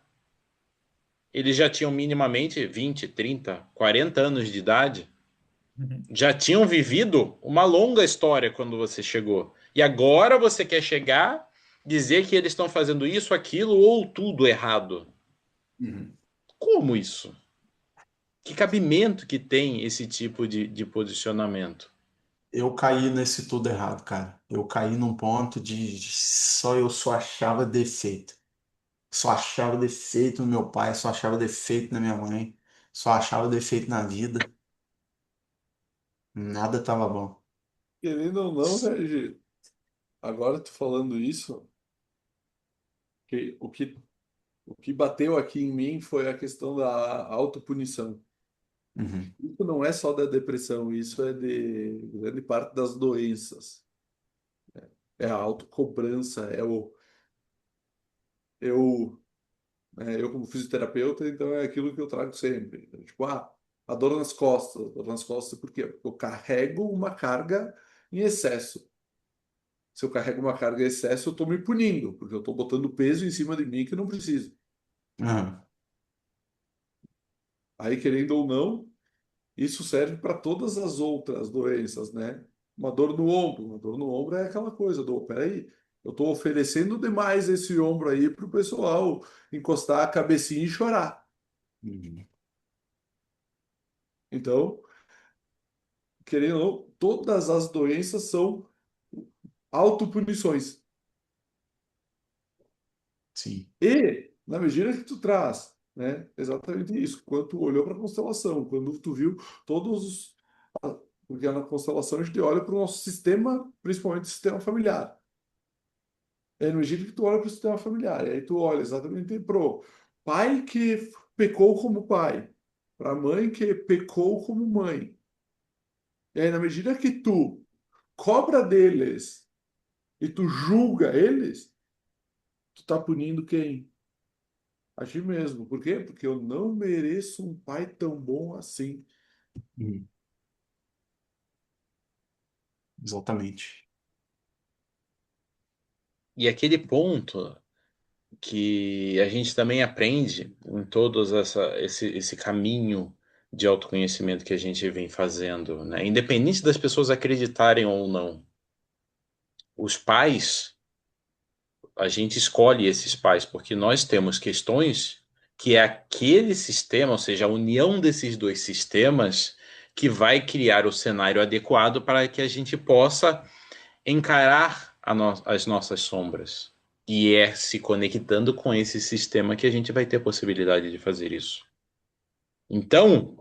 eles já tinham minimamente 20, 30, 40 anos de idade. Uhum. Já tinham vivido uma longa história quando você chegou. E agora você quer chegar, dizer que eles estão fazendo isso, aquilo ou tudo errado. uhum. Como isso? Que cabimento que tem esse tipo de posicionamento? Eu caí nesse tudo errado, cara. Eu caí num ponto de só eu só achava defeito. Só achava defeito no meu pai, só achava defeito na minha mãe, só achava defeito na vida. Nada tava bom. Querendo ou não, né, Gi? Agora tu falando isso, que o que bateu aqui em mim foi a questão da autopunição. Uhum, Isso não é só da depressão, isso é de grande parte das doenças. É a autocobrança, eu, eu como fisioterapeuta, então é aquilo que eu trago sempre. Tipo, a dor nas costas. A dor nas costas por quê? Porque eu carrego uma carga em excesso. Se eu carrego uma carga em excesso, eu estou me punindo, porque eu estou botando peso em cima de mim que eu não preciso. uhum, Aí, querendo ou não, isso serve para todas as outras doenças, né? Uma dor no ombro é aquela coisa do, peraí, eu estou oferecendo demais esse ombro aí para o pessoal encostar a cabecinha e chorar. uhum. Então, querendo ou não, todas as doenças são autopunições. Sim. E, na medida que tu traz, né, exatamente isso, quando tu olhou para a constelação, quando tu viu todos os. Porque na constelação a gente olha para o nosso sistema, principalmente o sistema familiar. É no medida que tu olha para o sistema familiar, e aí tu olha exatamente pro pai que pecou como pai, para a mãe que pecou como mãe. E aí, na medida que tu cobra deles e tu julga eles, tu tá punindo quem? A ti mesmo. Por quê? Porque eu não mereço um pai tão bom assim. Uhum. Exatamente. E aquele ponto que a gente também aprende em todos esse caminho de autoconhecimento que a gente vem fazendo, né? Independente das pessoas acreditarem ou não. Os pais, a gente escolhe esses pais porque nós temos questões que é aquele sistema, ou seja, a união desses dois sistemas, que vai criar o cenário adequado para que a gente possa encarar as nossas sombras. E é se conectando com esse sistema que a gente vai ter a possibilidade de fazer isso. Então,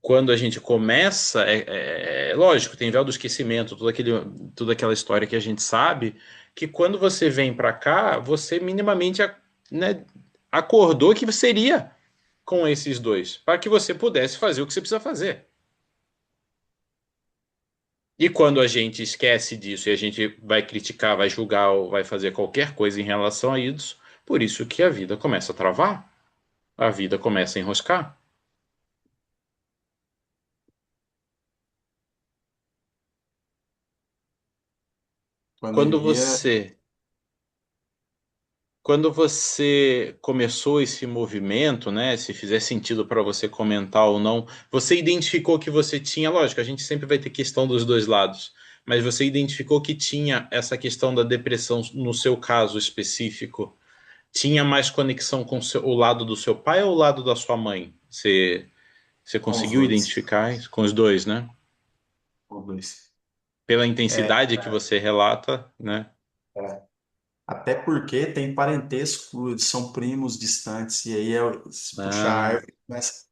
quando a gente começa, lógico, tem véu do esquecimento, toda aquela história que a gente sabe, que quando você vem para cá, você minimamente, né, acordou que seria com esses dois, para que você pudesse fazer o que você precisa fazer. E quando a gente esquece disso e a gente vai criticar, vai julgar ou vai fazer qualquer coisa em relação a isso, por isso que a vida começa a travar, a vida começa a enroscar. Quando Pandemia, você Quando você começou esse movimento, né, se fizer sentido para você comentar ou não, você identificou que você tinha, lógico, a gente sempre vai ter questão dos dois lados, mas você identificou que tinha essa questão da depressão no seu caso específico, tinha mais conexão com o lado do seu pai ou o lado da sua mãe? Você Com os conseguiu dois. identificar isso? Com os dois, né? Com os dois. Pela É, intensidade que você relata, né? é. Até porque tem parentesco, eles são primos distantes, e aí se puxar a Ah, árvore, começa,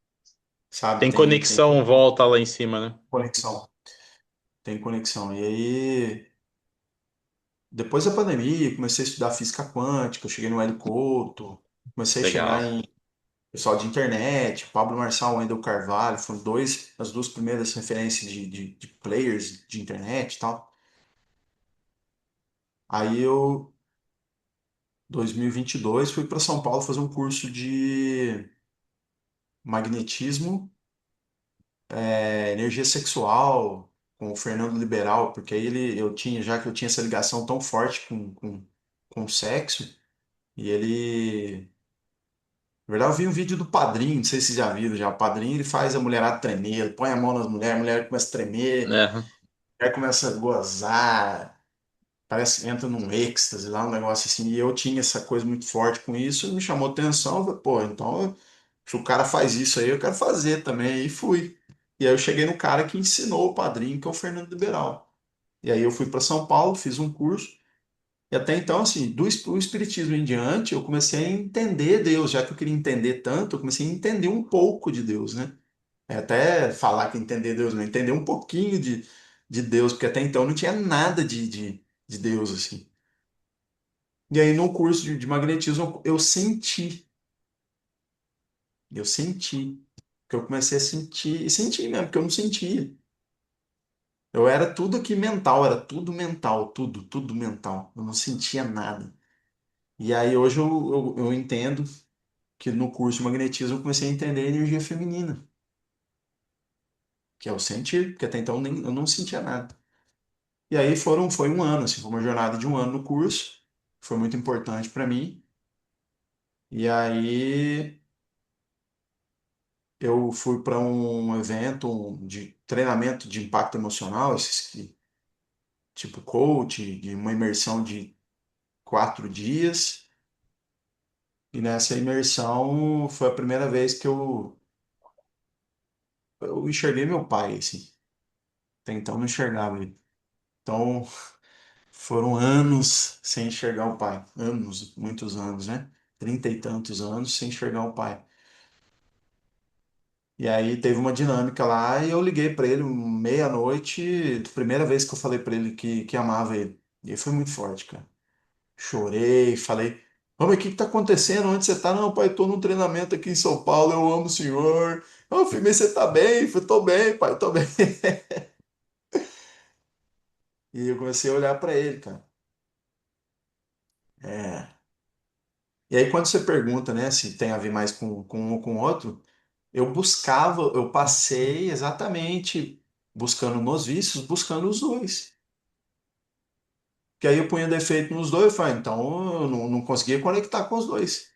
sabe, tem tem conexão, volta lá em cima, né? conexão. Tem conexão. E aí, depois da pandemia, comecei a estudar física quântica, eu cheguei no Hélio Couto, comecei a chegar Legal. em pessoal de internet, Pablo Marçal, Wendel Carvalho, foram as duas primeiras referências de players de internet e tal. Aí eu, 2022, fui para São Paulo fazer um curso de magnetismo, energia sexual com o Fernando Liberal, porque aí já que eu tinha essa ligação tão forte com o sexo, e ele. Na verdade, eu vi um vídeo do Padrinho, não sei se vocês já viram já. O Padrinho ele faz a mulherada tremer, ele põe a mão nas mulheres, a mulher começa a tremer, É, a mulher começa a gozar, parece que entra num êxtase lá, um negócio assim. E eu tinha essa coisa muito forte com isso, e me chamou atenção. Eu falei, pô, então, se o cara faz isso aí, eu quero fazer também. E fui. E aí eu cheguei no cara que ensinou o Padrinho, que é o Fernando Liberal. E aí eu fui para São Paulo, fiz um curso. E até então, assim, do espiritismo em diante, eu comecei a entender Deus, já que eu queria entender tanto, eu comecei a entender um pouco de Deus, né? É até falar que entender Deus, não, entender um pouquinho de Deus, porque até então não tinha nada de Deus, assim. E aí no curso de magnetismo eu senti, que eu comecei a sentir, e senti mesmo, porque eu não sentia. Eu era tudo aqui mental, era tudo mental, tudo mental. Eu não sentia nada. E aí hoje eu entendo que no curso de magnetismo eu comecei a entender a energia feminina, que é o sentir, porque até então eu não sentia nada. E aí foi um ano, assim, foi uma jornada de um ano no curso, foi muito importante para mim. E aí eu fui para um evento de treinamento de impacto emocional, tipo coach, de uma imersão de 4 dias. E nessa imersão foi a primeira vez que eu enxerguei meu pai, assim. Até então eu não enxergava ele. Então, foram anos sem enxergar o pai. Anos, muitos anos, né? 30 e tantos anos sem enxergar o pai. E aí teve uma dinâmica lá e eu liguei pra ele meia-noite, primeira vez que eu falei pra ele que amava ele. E aí foi muito forte, cara. Chorei, falei, ô, mas o que que tá acontecendo? Onde você tá? Não, pai, tô num treinamento aqui em São Paulo, eu amo o senhor. Eu falei, mas você tá bem? Eu falei, tô bem, pai, tô bem. E eu comecei a olhar pra ele, cara. É. E aí, quando você pergunta, né, se tem a ver mais com um ou com o outro, eu passei exatamente buscando nos vícios, buscando os dois. Que aí eu punha defeito nos dois, eu falei, então eu não conseguia conectar com os dois.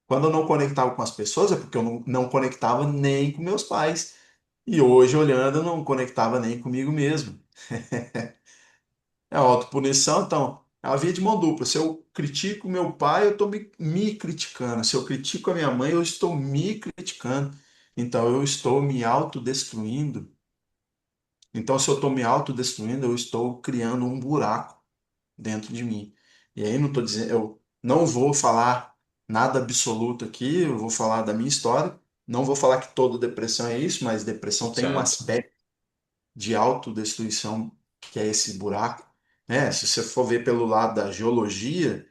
Quando eu não conectava com as pessoas, é porque eu não conectava nem com meus pais. E hoje, olhando, eu não conectava nem comigo mesmo. É autopunição, então, é uma via de mão dupla. Se eu critico meu pai, eu estou me criticando. Se eu critico a minha mãe, eu estou me criticando. Então, eu estou me autodestruindo. Então, se eu estou me autodestruindo, eu estou criando um buraco dentro de mim. E aí, não estou dizendo, eu não vou falar nada absoluto aqui, eu vou falar da minha história. Não vou falar que toda depressão é isso, mas depressão tem um certo. aspecto de autodestruição, que é esse buraco, né? Se você for ver pelo lado da geologia,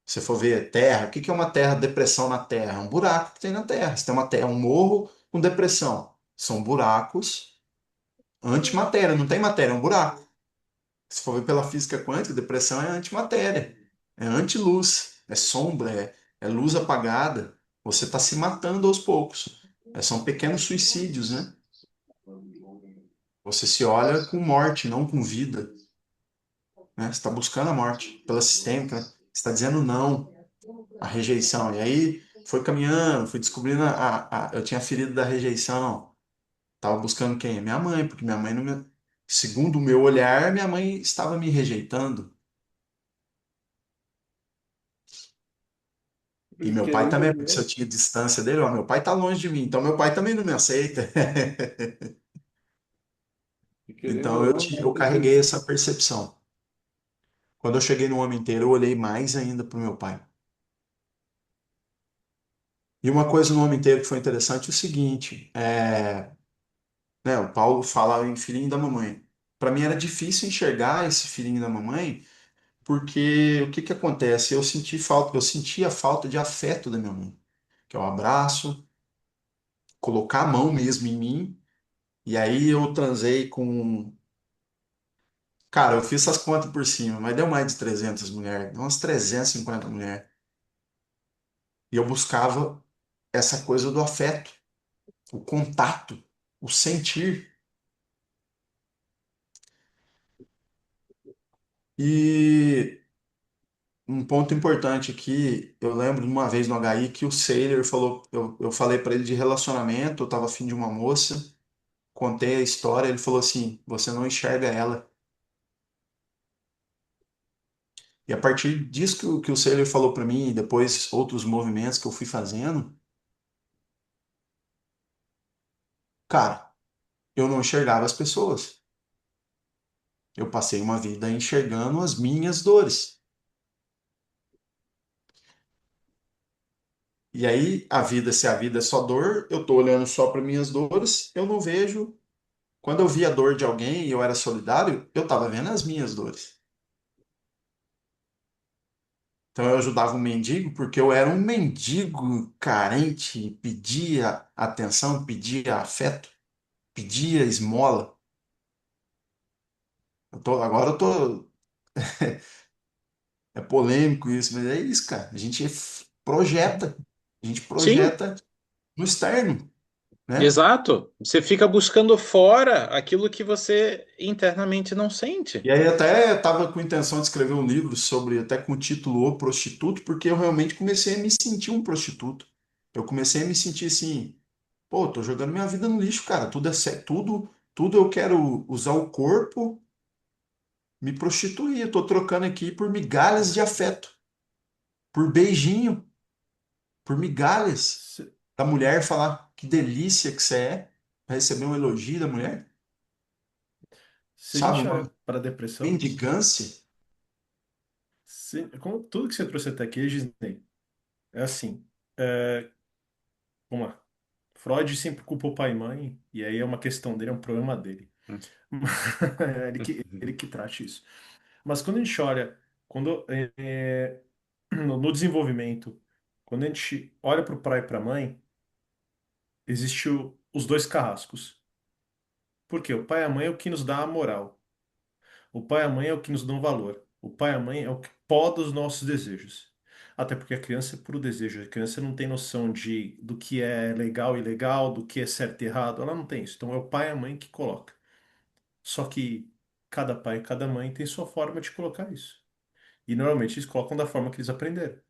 se você for ver terra, o que que é uma terra, depressão na terra? É um buraco que tem na terra. Se tem uma terra, um morro com depressão, são buracos antimatéria, não tem matéria, é um buraco. Se for ver pela física quântica, depressão é antimatéria, é antiluz, é sombra, é luz apagada. Você está se matando aos poucos. São pequenos suicídios, né? Você se olha com morte, não com vida. Né? Você está buscando a morte pela sistêmica, né? Você está dizendo não à rejeição. E aí foi caminhando, fui descobrindo eu tinha a ferida da rejeição. Estava buscando quem? Minha mãe, porque minha mãe não me... Segundo o meu olhar, minha mãe estava me rejeitando. E E meu pai querendo também, ou porque se eu não, tinha distância dele, ó, meu pai tá longe de mim, então meu pai também não me aceita. e querendo Então ou eu, não, eu muitas carreguei vezes. essa percepção. Quando eu cheguei no homem inteiro, eu olhei mais ainda para o meu pai. E uma coisa no homem inteiro que foi interessante é o seguinte, né, o Paulo fala em filhinho da mamãe. Para mim era difícil enxergar esse filhinho da mamãe, porque o que que acontece? Eu sentia falta de afeto da minha mãe, que é o abraço, colocar a mão mesmo em mim. E aí eu transei com, cara, eu fiz essas contas por cima, mas deu mais de 300 mulheres, deu umas 350 mulheres. E eu buscava essa coisa do afeto, o contato, o sentir. E um ponto importante aqui, eu lembro de uma vez no HI que o Sailor falou, eu falei para ele de relacionamento, eu estava afim de uma moça, contei a história, ele falou assim: você não enxerga ela. E a partir disso que o Sailor falou para mim, e depois outros movimentos que eu fui fazendo, cara, eu não enxergava as pessoas. Eu passei uma vida enxergando as minhas dores. E aí, se a vida é só dor, eu tô olhando só para minhas dores, eu não vejo. Quando eu via a dor de alguém e eu era solidário, eu tava vendo as minhas dores. Então eu ajudava um mendigo porque eu era um mendigo carente, pedia atenção, pedia afeto, pedia esmola. Agora eu tô, é polêmico isso, mas é isso, cara. Projeta, a gente Sim, projeta no externo, né? exato. Você fica buscando fora aquilo que você internamente não sente. E aí até estava com intenção de escrever um livro sobre, até com o título O Prostituto, porque eu realmente comecei a me sentir um prostituto. Eu comecei a me sentir assim, pô, tô jogando minha vida no lixo, cara. Tudo é certo, tudo eu quero usar o corpo, me prostituir. Eu tô trocando aqui por migalhas de afeto, por beijinho, por migalhas Se, da mulher falar que delícia que você é, pra receber um elogio da mulher, se a sabe? gente Uma olha para a depressão, mendigância. com tudo que você trouxe até aqui, Gisney, é assim, é, vamos lá. Freud sempre culpou pai e mãe, e aí é uma questão dele, é um problema dele. É ele que trate isso. Mas quando a gente olha, quando no desenvolvimento, quando a gente olha para o pai e para a mãe, existiu os dois carrascos. Por quê? O pai e a mãe é o que nos dá a moral. O pai e a mãe é o que nos dão valor. O pai e a mãe é o que poda os nossos desejos. Até porque a criança é puro desejo. A criança não tem noção do que é legal e ilegal, do que é certo e errado. Ela não tem isso. Então é o pai e a mãe que coloca. Só que cada pai e cada mãe tem sua forma de colocar isso. E normalmente eles colocam da forma que eles aprenderam.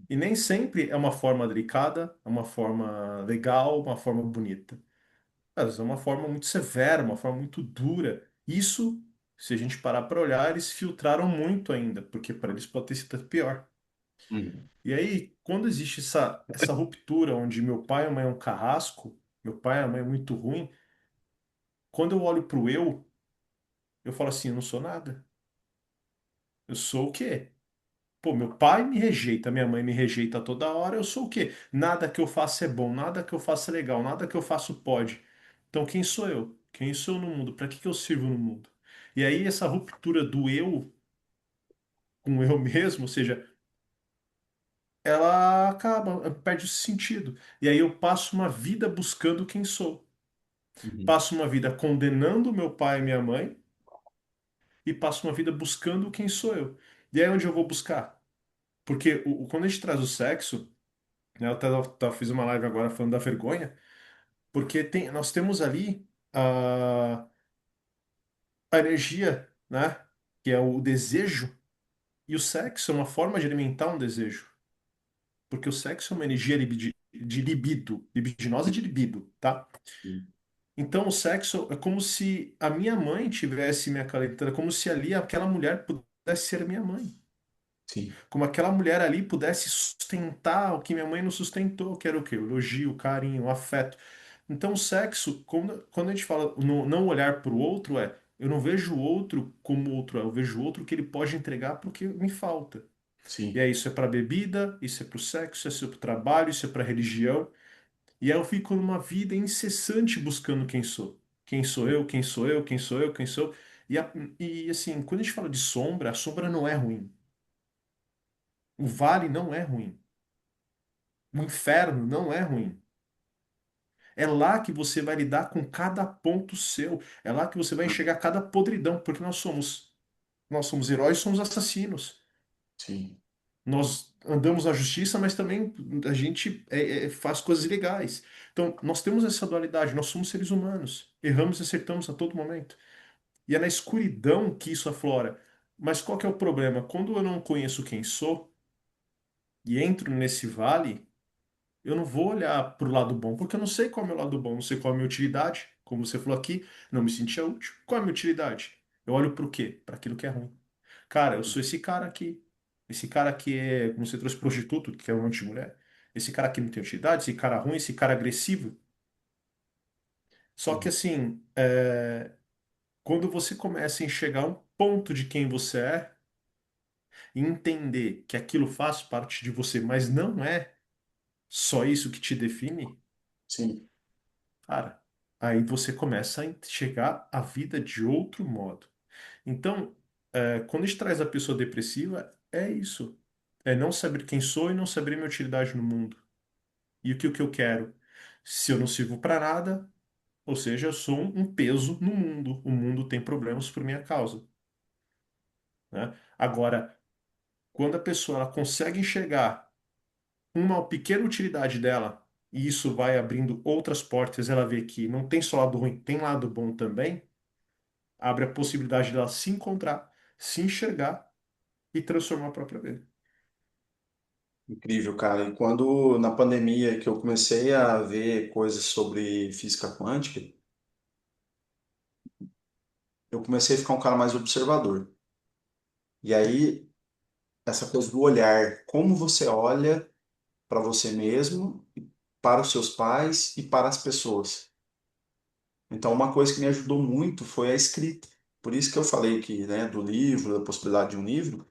E nem sempre é uma forma delicada, é uma forma legal, uma forma bonita. Às vezes é uma forma muito severa, uma forma muito dura. Isso, se a gente parar para olhar, eles filtraram muito ainda, porque para eles pode ter sido pior. Uhum. E aí, quando existe essa ruptura onde meu pai e a mãe é um carrasco, meu pai e a mãe é muito ruim, quando eu olho pro eu falo assim, eu não sou nada. Eu sou o quê? Pô, meu pai me rejeita, minha mãe me rejeita toda hora, eu sou o quê? Nada que eu faça é bom, nada que eu faça é legal, nada que eu faço pode. Então quem sou eu? Quem sou eu no mundo? Para que que eu sirvo no mundo? E aí essa ruptura do eu com eu mesmo, ou seja, ela acaba, perde o sentido. E aí eu passo uma vida buscando quem sou. Uhum. Passo uma vida condenando meu pai e minha mãe e passo uma vida buscando quem sou eu. E aí onde eu vou buscar? Porque quando a gente traz o sexo, né, eu fiz uma live agora falando da vergonha, porque nós temos ali a energia, né, que é o desejo, e o sexo é uma forma de alimentar um desejo. Porque o sexo é uma energia de libido, libidinosa de libido, tá? Então o sexo é como se a minha mãe tivesse me acalentando, é como se ali aquela mulher pudesse ser minha mãe. sim, Como aquela mulher ali pudesse sustentar o que minha mãe não sustentou, que era o quê? O elogio, o carinho, o afeto. Então, o sexo, quando a gente fala não olhar para o outro, eu não vejo o outro como o outro é, eu vejo o outro que ele pode entregar porque me falta. E sim, aí, isso é para bebida, isso é para o sexo, isso é para o trabalho, isso é para religião. E aí eu fico numa vida incessante buscando quem sou. Quem sou eu, quem sou eu, quem sou eu, quem sou. E assim, quando a gente fala de sombra, a sombra não é ruim. O vale não é ruim. O inferno não é ruim. É lá que você vai lidar com cada ponto seu. É lá que você vai enxergar cada podridão, porque nós somos heróis, somos assassinos. sim, Nós andamos na justiça, mas também a gente faz coisas ilegais. Então, nós temos essa dualidade, nós somos seres humanos. Erramos e acertamos a todo momento. E é na escuridão que isso aflora. Mas qual que é o problema? Quando eu não conheço quem sou e entro nesse vale, eu não vou olhar para o lado bom, porque eu não sei qual é o meu lado bom, não sei qual é a minha utilidade. Como você falou aqui, não me sentia útil. Qual é a minha utilidade? Eu olho para o quê? Para aquilo que é ruim. Cara, eu sou esse cara aqui. Esse cara aqui é, como você trouxe, prostituto, que é um monte de mulher. Esse cara aqui não tem utilidade, esse cara ruim, esse cara agressivo. Só que sim, assim, quando você começa a enxergar um ponto de quem você é e entender que aquilo faz parte de você, mas não é só isso que te define, sim, cara, aí você começa a enxergar a vida de outro modo. Então, quando a gente traz a pessoa depressiva, é isso. É não saber quem sou e não saber minha utilidade no mundo. E o que eu quero? Se eu não sirvo para nada, ou seja, eu sou um peso no mundo. O mundo tem problemas por minha causa, né? Agora, quando a pessoa ela consegue enxergar uma pequena utilidade dela, e isso vai abrindo outras portas, ela vê que não tem só lado ruim, tem lado bom também, abre a possibilidade dela se encontrar, se enxergar e transformar a própria vida. incrível, cara. E quando na pandemia que eu comecei a ver coisas sobre física quântica, eu comecei a ficar um cara mais observador. E aí, essa coisa do olhar, como você olha para você mesmo, para os seus pais e para as pessoas. Então, uma coisa que me ajudou muito foi a escrita. Por isso que eu falei que, né, do livro, da possibilidade de um livro.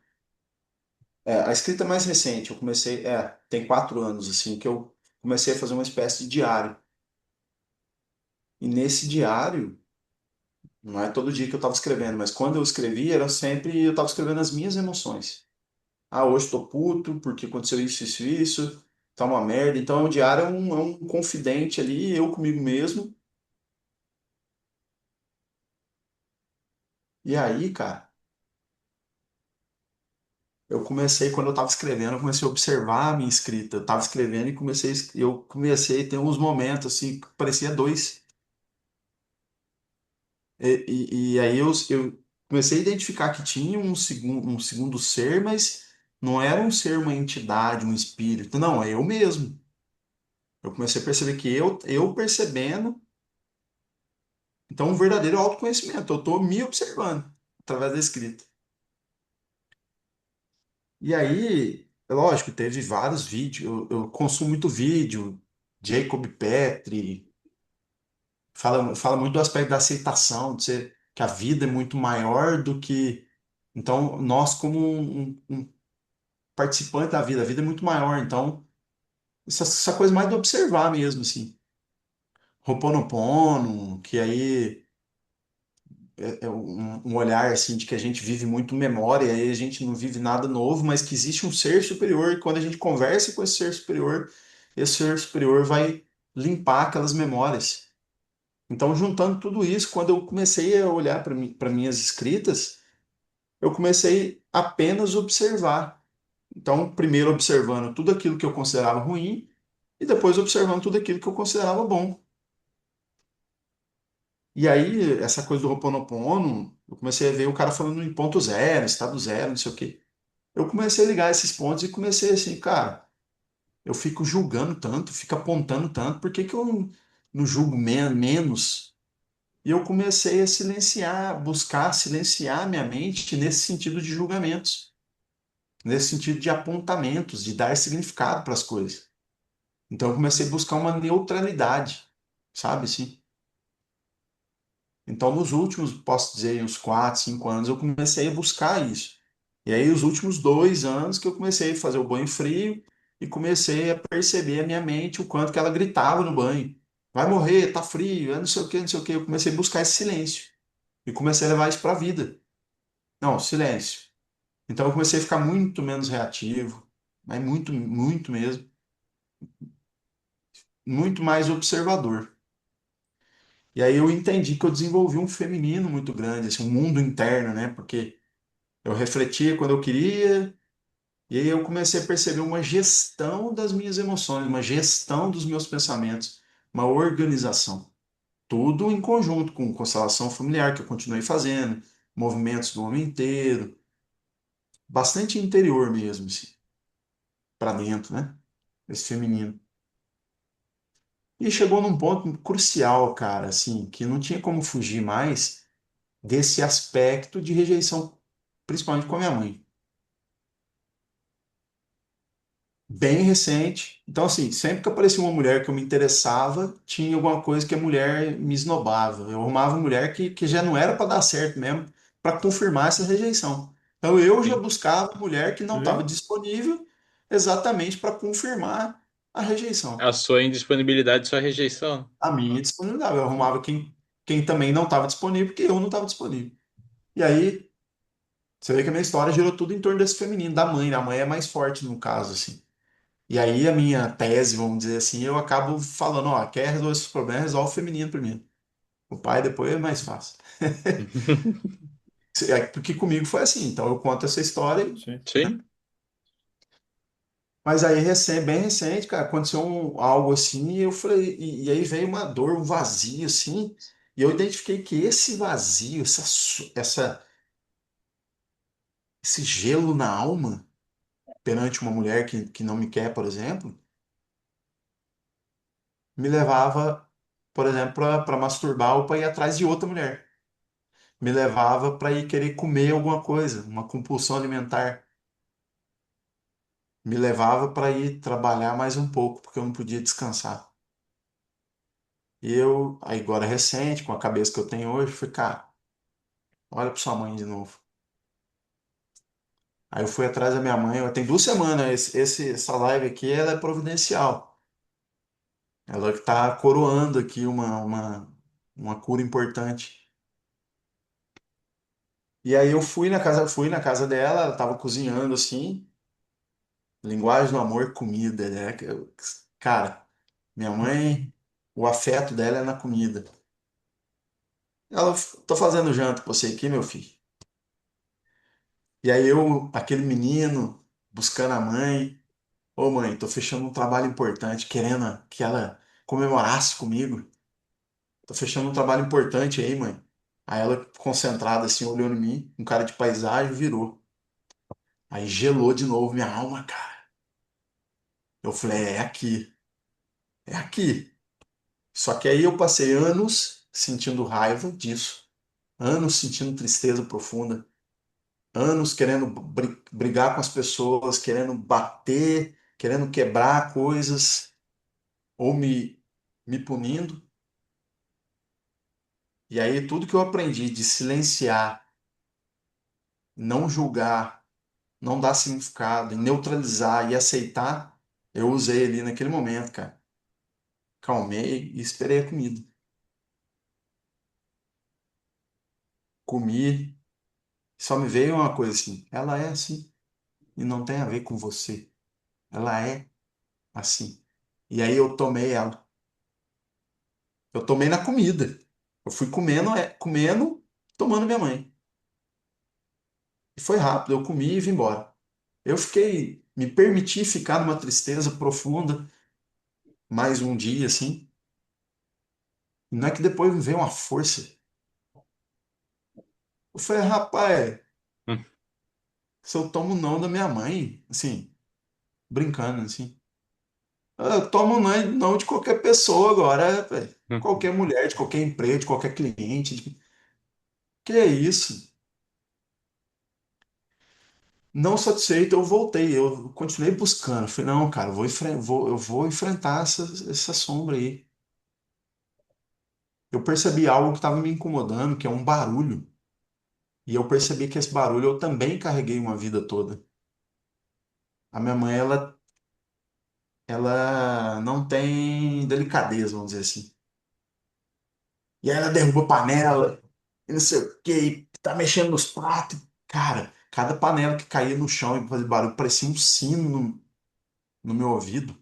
A escrita mais recente, eu comecei, tem 4 anos, assim, que eu comecei a fazer uma espécie de diário. E nesse diário, não é todo dia que eu estava escrevendo, mas quando eu escrevi, era sempre, eu estava escrevendo as minhas emoções. Ah, hoje estou puto porque aconteceu isso, isso, isso, tá uma merda. Então, o diário é um confidente ali, eu comigo mesmo. E aí, cara, eu comecei, quando eu estava escrevendo, eu comecei a observar a minha escrita. Eu estava escrevendo e eu comecei a ter uns momentos assim, que parecia dois. E aí eu comecei a identificar que tinha um segundo ser, mas não era um ser, uma entidade, um espírito. Não, é eu mesmo. Eu comecei a perceber que eu percebendo, então um verdadeiro autoconhecimento. Eu estou me observando através da escrita. E aí, é lógico, teve vários vídeos. Eu consumo muito vídeo. Jacob Petri fala muito do aspecto da aceitação, de ser que a vida é muito maior do que. Então, nós, como um participante da vida, a vida é muito maior. Então, essa coisa mais de observar mesmo, assim. Ho'oponopono, que aí é um olhar assim de que a gente vive muito memória, e aí a gente não vive nada novo, mas que existe um ser superior, e quando a gente conversa com esse ser superior vai limpar aquelas memórias. Então, juntando tudo isso, quando eu comecei a olhar para minhas escritas, eu comecei apenas a observar. Então, primeiro observando tudo aquilo que eu considerava ruim e depois observando tudo aquilo que eu considerava bom. E aí, essa coisa do Ho'oponopono, eu comecei a ver o cara falando em ponto zero, estado zero, não sei o quê. Eu comecei a ligar esses pontos e comecei assim, cara, eu fico julgando tanto, fico apontando tanto, por que que eu não julgo menos? E eu comecei a silenciar, buscar silenciar minha mente nesse sentido de julgamentos. nesse sentido de apontamentos, de dar significado para as coisas. Então eu comecei a buscar uma neutralidade, sabe assim? Então nos últimos, posso dizer, uns 4, 5 anos, eu comecei a buscar isso. E aí os últimos 2 anos que eu comecei a fazer o banho frio e comecei a perceber a minha mente o quanto que ela gritava no banho. Vai morrer, tá frio, não sei o que, não sei o que. Eu comecei a buscar esse silêncio e comecei a levar isso para a vida. Não, silêncio. Então eu comecei a ficar muito menos reativo, mas muito, muito mesmo, muito mais observador. E aí eu entendi que eu desenvolvi um feminino muito grande, assim, um mundo interno, né? Porque eu refletia quando eu queria, e aí eu comecei a perceber uma gestão das minhas emoções, uma gestão dos meus pensamentos, uma organização. Tudo em conjunto com constelação familiar, que eu continuei fazendo, movimentos do homem inteiro, bastante interior mesmo, assim, para dentro, né? Esse feminino. E chegou num ponto crucial, cara, assim, que não tinha como fugir mais desse aspecto de rejeição, principalmente com a minha mãe. Bem recente. Então, assim, sempre que aparecia uma mulher que eu me interessava, tinha alguma coisa que a mulher me esnobava. Eu arrumava uma mulher que já não era para dar certo mesmo, para confirmar essa rejeição. Então, eu já Sim. buscava uma mulher que não estava Viu? disponível exatamente para confirmar a rejeição. A sua indisponibilidade, sua rejeição. A minha disponibilidade. Eu arrumava quem também não estava disponível, porque eu não estava disponível. E aí, você vê que a minha história girou tudo em torno desse feminino, da mãe. A mãe é mais forte no caso, assim. E aí, a minha tese, vamos dizer assim, eu acabo falando: ó, quer resolver esses problemas, resolve o feminino primeiro. O pai depois é mais fácil. Porque comigo foi assim. Então, eu conto essa história, Sim. né? Sim. Mas aí, bem recente, cara, aconteceu algo assim, e eu falei, e aí veio uma dor, um vazio, assim, e eu identifiquei que esse vazio, esse gelo na alma perante uma mulher que não me quer, por exemplo, me levava, por exemplo, para masturbar ou para ir atrás de outra mulher. Me levava para ir querer comer alguma coisa, uma compulsão alimentar. Me levava para ir trabalhar mais um pouco, porque eu não podia descansar. E eu, aí agora recente, com a cabeça que eu tenho hoje, falei, cara, olha para sua mãe de novo. Aí eu fui atrás da minha mãe, tem 2 semanas, essa live aqui, ela é providencial. Ela que está coroando aqui uma cura importante. E aí eu fui na casa dela, ela estava cozinhando assim, linguagem do amor, comida, né? Cara, minha mãe, o afeto dela é na comida. Ela, tô fazendo janta pra você aqui, meu filho. E aí eu, aquele menino, buscando a mãe, ô mãe, tô fechando um trabalho importante, querendo que ela comemorasse comigo. Tô fechando um trabalho importante aí, mãe. Aí ela, concentrada assim, olhou em mim, um cara de paisagem, virou. Aí gelou de novo minha alma, cara. Eu falei, é aqui, é aqui. Só que aí eu passei anos sentindo raiva disso, anos sentindo tristeza profunda, anos querendo brigar com as pessoas, querendo bater, querendo quebrar coisas, ou me punindo. E aí tudo que eu aprendi de silenciar, não julgar, não dar significado, e neutralizar e aceitar, eu usei ali naquele momento, cara. Calmei e esperei a comida. Comi, só me veio uma coisa assim, ela é assim, e não tem a ver com você. Ela é assim. E aí eu tomei ela. Eu tomei na comida. Eu fui comendo, comendo, tomando minha mãe. E foi rápido, eu comi e vim embora. Eu fiquei, me permiti ficar numa tristeza profunda, mais um dia assim. E não é que depois me veio uma força. Eu falei, rapaz, se eu tomo não da minha mãe, assim, brincando assim. Eu tomo não, não de qualquer pessoa agora, velho. Qualquer mulher, de qualquer emprego, de qualquer cliente. Que é isso? Não satisfeito, eu voltei, eu continuei buscando. Falei, não, cara, eu vou enfrentar essa sombra aí. Eu percebi algo que estava me incomodando, que é um barulho. E eu percebi que esse barulho eu também carreguei uma vida toda. A minha mãe, ela não tem delicadeza, vamos dizer assim. E aí ela derruba panela, e não sei o quê, e tá mexendo nos pratos. Cara, cada panela que caía no chão e fazia barulho parecia um sino no meu ouvido.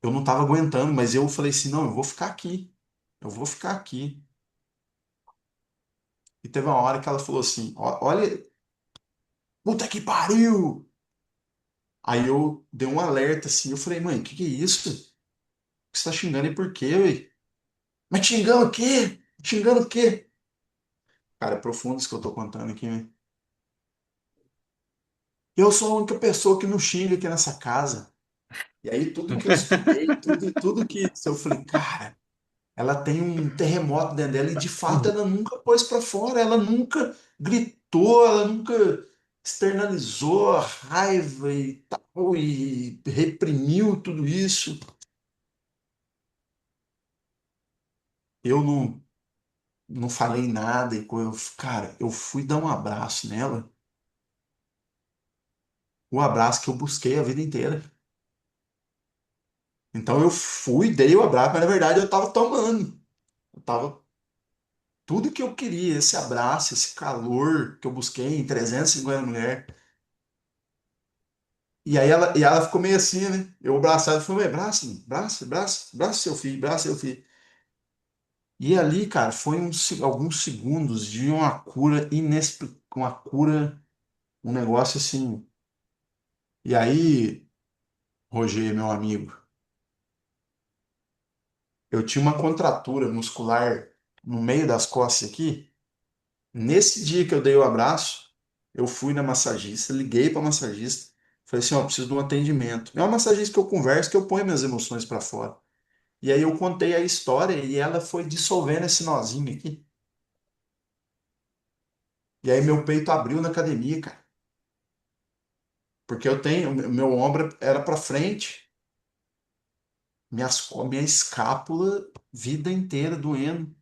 Eu não tava aguentando, mas eu falei assim, não, eu vou ficar aqui. Eu vou ficar aqui. E teve uma hora que ela falou assim, olha, puta que pariu! Aí eu dei um alerta assim, eu falei, mãe, que é isso? Você tá xingando e por quê, ué? Mas xingando o quê? Xingando o quê? Cara, é profundo isso que eu tô contando aqui, né? Eu sou a única pessoa que não xinga aqui nessa casa. E aí tudo que eu estudei, tudo que eu falei, cara, ela tem um terremoto dentro dela e de fato ela nunca pôs pra fora, ela nunca gritou, ela nunca externalizou a raiva e tal, e reprimiu tudo isso. Eu não falei nada e cara, eu fui dar um abraço nela, o abraço que eu busquei a vida inteira. Então eu fui, dei o abraço, mas na verdade eu tava tomando. Eu tava tudo que eu queria, esse abraço, esse calor que eu busquei em 350 mulheres. E ela ficou meio assim, né? Eu abraçado, falei, abraça, abraça seu filho, abraça seu filho. E ali, cara, foi alguns segundos de uma cura inexplicável, uma cura, um negócio assim. E aí, Roger, meu amigo, eu tinha uma contratura muscular no meio das costas aqui. Nesse dia que eu dei o abraço, eu fui na massagista, liguei para a massagista, falei assim, ó, preciso de um atendimento. É uma massagista que eu converso, que eu ponho minhas emoções para fora. E aí eu contei a história e ela foi dissolvendo esse nozinho aqui. E aí meu peito abriu na academia, cara. Porque eu tenho, meu ombro era para frente, minha escápula, vida inteira doendo.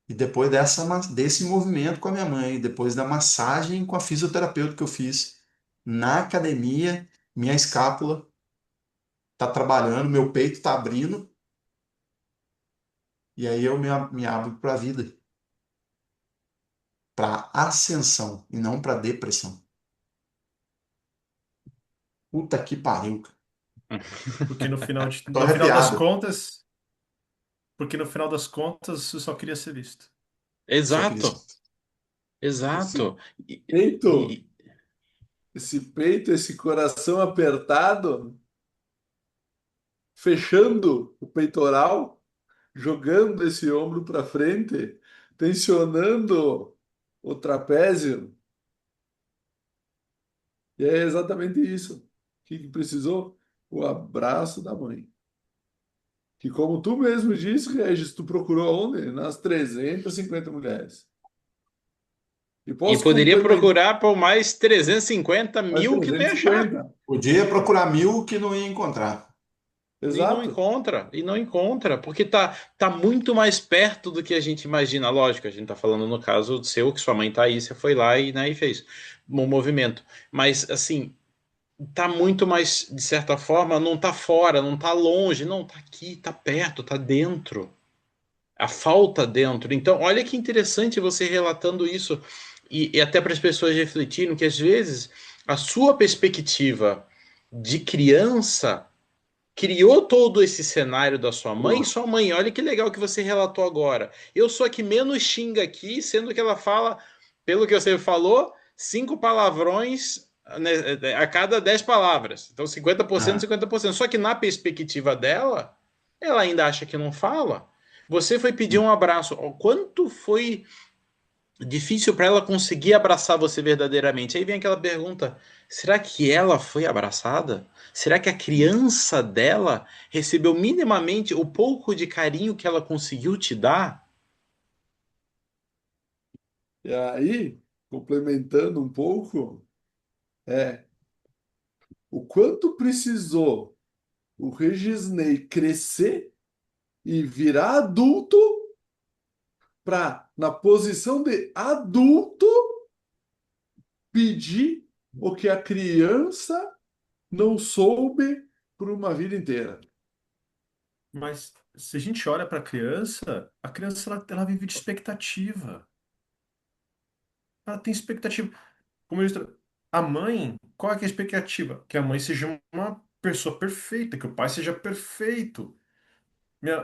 E depois desse movimento com a minha mãe, depois da massagem com a fisioterapeuta que eu fiz na academia, minha escápula tá trabalhando, meu peito tá abrindo, e aí eu me abro para a vida, para ascensão e não para depressão. Puta que pariu, cara. Porque Tô no final das arrepiado. contas, porque no final das contas, você só queria ser visto. Só queria. Exato, Esse exato. E, peito, e- esse peito, esse coração apertado, fechando o peitoral, jogando esse ombro para frente, tensionando o trapézio. E é exatamente isso. O que precisou? O abraço da mãe. Que, como tu mesmo disse, Regis, tu procurou onde? Nas 350 mulheres. E e posso poderia complementar procurar por mais 350 mais mil que não ia achar. 350. Podia procurar mil que não ia encontrar. Exato. E não encontra, porque tá muito mais perto do que a gente imagina. Lógico, a gente tá falando no caso do seu, que sua mãe tá aí, você foi lá e, né, e fez um movimento. Mas, assim, tá muito mais, de certa forma, não tá fora, não tá longe, não, tá aqui, tá perto, tá dentro. A falta dentro. Então, olha que interessante você relatando isso, e até para as pessoas refletirem que, às vezes, a sua perspectiva de criança criou todo esse cenário da sua mãe, e Pô, sua mãe, olha que legal que você relatou agora. Eu sou a que menos xinga aqui, sendo que ela fala, pelo que você falou, 5 palavrões, né, a cada 10 palavras. Então 50%, ah, 50%. Só que na perspectiva dela, ela ainda acha que não fala. Você foi pedir um abraço. O quanto foi difícil para ela conseguir abraçar você verdadeiramente. Aí vem aquela pergunta: será que ela foi abraçada? Será que a criança dela recebeu minimamente o pouco de carinho que ela conseguiu te dar? E aí, complementando um pouco, é o quanto precisou o Regisney crescer e virar adulto para, na posição de adulto, pedir o que a criança não soube por uma vida inteira. Mas se a gente olha para a criança ela vive de expectativa. Ela tem expectativa. Como eu disse, a mãe, qual é que é a expectativa? Que a mãe seja uma pessoa perfeita, que o pai seja perfeito.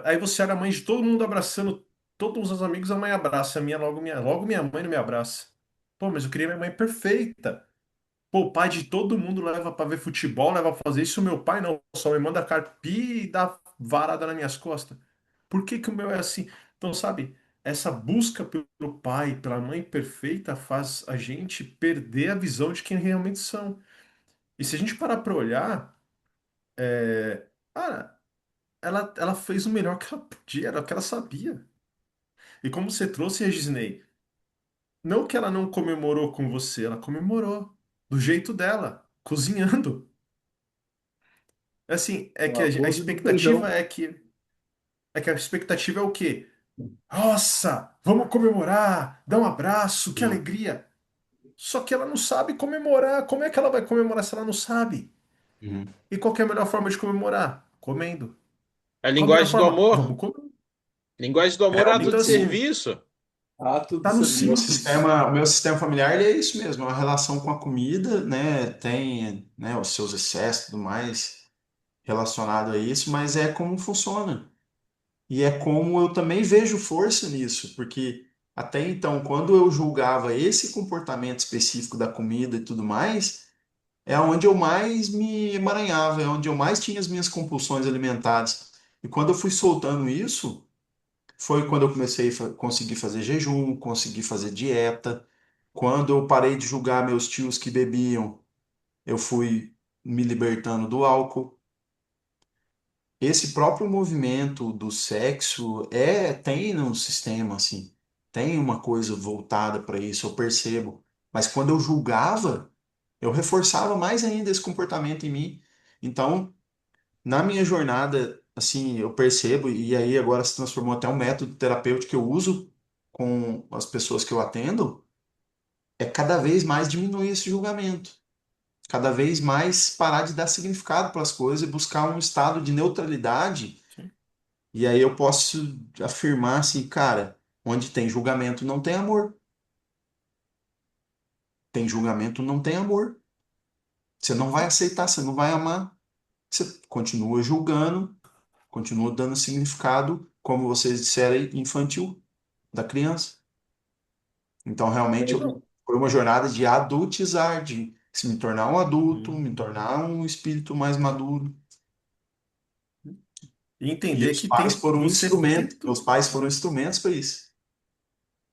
Aí você olha a mãe de todo mundo abraçando todos os amigos, a mãe abraça, a minha logo minha mãe não me abraça. Pô, mas eu queria minha mãe perfeita. Pô, o pai de todo mundo leva pra ver futebol, leva pra fazer isso, o meu pai não, só me manda carpir e dá varada nas minhas costas. Por que que o meu é assim? Então, sabe, essa busca pelo pai, pela mãe perfeita faz a gente perder a visão de quem realmente são. E se a gente parar pra olhar, cara, ela fez o melhor que ela podia, era o que ela sabia. E como você trouxe a Disney, não que ela não comemorou com você, ela comemorou do jeito dela, cozinhando. Assim, é O que a arroz e o expectativa feijão. é que a expectativa é o quê? Nossa, vamos comemorar, dar um abraço, que Hum. alegria. Só que ela não sabe comemorar. Como é que ela vai comemorar se ela não sabe? Uhum. E qual que é a melhor forma de comemorar? Comendo. A Qual a melhor linguagem do forma? amor. Vamos comer. Linguagem do amor, É, ato Então, de assim, serviço. Ato de tá no serviço. simples. O meu sistema familiar ele é isso mesmo, é uma relação com a comida, né? Tem, né, os seus excessos e tudo mais relacionado a isso, mas é como funciona. E é como eu também vejo força nisso, porque até então, quando eu julgava esse comportamento específico da comida e tudo mais, é onde eu mais me emaranhava, é onde eu mais tinha as minhas compulsões alimentares. E quando eu fui soltando isso, foi quando eu comecei a conseguir fazer jejum, conseguir fazer dieta. Quando eu parei de julgar meus tios que bebiam, eu fui me libertando do álcool. Esse próprio movimento do sexo tem no sistema assim, tem uma coisa voltada para isso, eu percebo. Mas quando eu julgava, eu reforçava mais ainda esse comportamento em mim. Então, na minha jornada, assim, eu percebo e aí agora se transformou até um método terapêutico que eu uso com as pessoas que eu atendo, é cada vez mais diminuir esse julgamento. Cada vez mais parar de dar significado para as coisas e buscar um estado de neutralidade. Sim. E aí eu posso afirmar assim, cara, onde tem julgamento não tem amor. Tem julgamento não tem amor. Você não vai aceitar, você não vai amar. Você continua julgando, continua dando significado, como vocês disseram aí, infantil da criança. Então realmente Então, foi uma jornada de adultizar, de se me tornar um adulto, hum, me tornar um espírito mais maduro. e E entender os que pais tem foram um você tem instrumento, meus pais foram instrumentos para isso.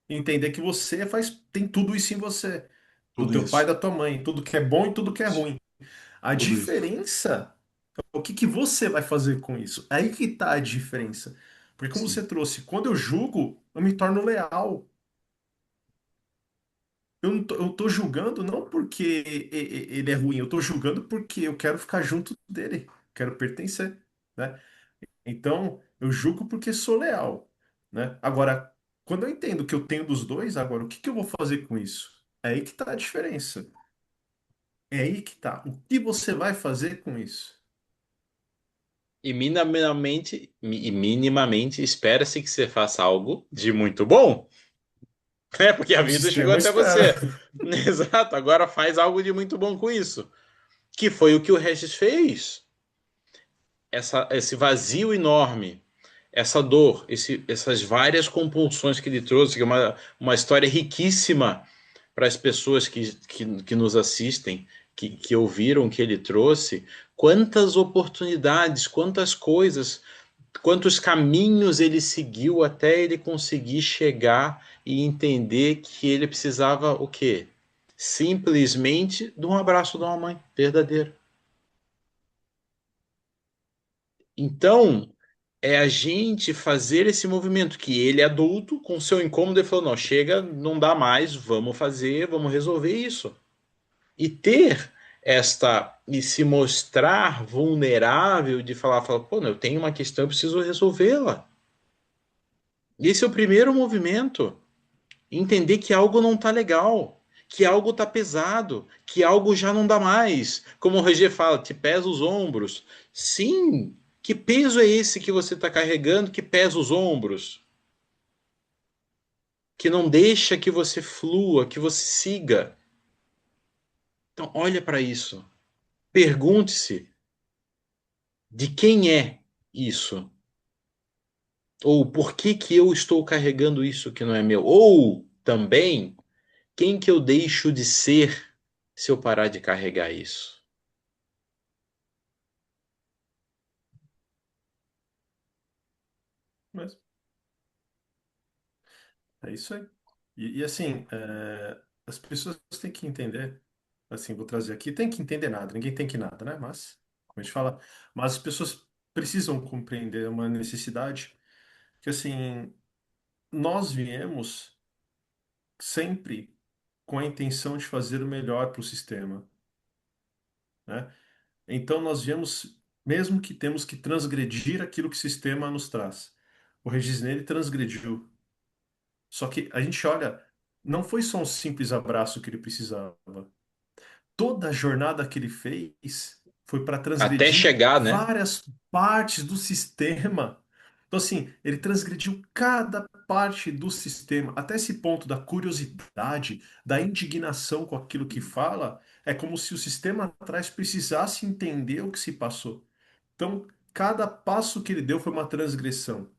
entender que você tem tudo isso em você, do Tudo teu pai e isso, da tua mãe, tudo que é bom e tudo que é ruim. A tudo isso. diferença é o que que você vai fazer com isso. É aí que tá a diferença. Porque como você Sim, trouxe, quando eu julgo, eu me torno leal. Eu tô julgando não porque ele é ruim, eu tô julgando porque eu quero ficar junto dele, quero pertencer, né? Então, eu julgo porque sou leal, né? Agora, quando eu entendo que eu tenho dos dois, agora, o que que eu vou fazer com isso? É aí que tá a diferença. É aí que tá. O que você vai fazer com isso? E minimamente espera-se que você faça algo de muito bom, né? Porque a O vida chegou sistema até espera. você. Exato, agora faz algo de muito bom com isso. Que foi o que o Regis fez. Esse vazio enorme, essa dor, essas várias compulsões que ele trouxe, que é uma história riquíssima para as pessoas que nos assistem, que ouviram o que ele trouxe. Quantas oportunidades, quantas coisas, quantos caminhos ele seguiu até ele conseguir chegar e entender que ele precisava o quê? Simplesmente de um abraço de uma mãe verdadeira. Então, é a gente fazer esse movimento, que ele é adulto, com seu incômodo, ele falou, não, chega, não dá mais, vamos fazer, vamos resolver isso. E ter e se mostrar vulnerável de falar, pô, eu tenho uma questão, eu preciso resolvê-la. Esse é o primeiro movimento. Entender que algo não tá legal, que algo tá pesado, que algo já não dá mais. Como o Roger fala, te pesa os ombros. Sim, que peso é esse que você está carregando que pesa os ombros? Que não deixa que você flua, que você siga. Então, olha para isso. Pergunte-se de quem é isso? Ou por que que eu estou carregando isso que não é meu? Ou também, quem que eu deixo de ser se eu parar de carregar isso? Mas é isso aí. E assim, as pessoas têm que entender, assim, vou trazer aqui, tem que entender nada, ninguém tem que nada, né? Mas, como a gente fala, mas as pessoas precisam compreender uma necessidade que, assim, nós viemos sempre com a intenção de fazer o melhor para o sistema, né? Então nós viemos, mesmo que temos que transgredir aquilo que o sistema nos traz. O Regisnei transgrediu. Só que a gente olha, não foi só um simples abraço que ele precisava. Toda a jornada que ele fez foi para Até transgredir chegar, né? várias partes do sistema. Então, assim, ele transgrediu cada parte do sistema, até esse ponto da curiosidade, da indignação com aquilo que fala, é como se o sistema atrás precisasse entender o que se passou. Então, cada passo que ele deu foi uma transgressão.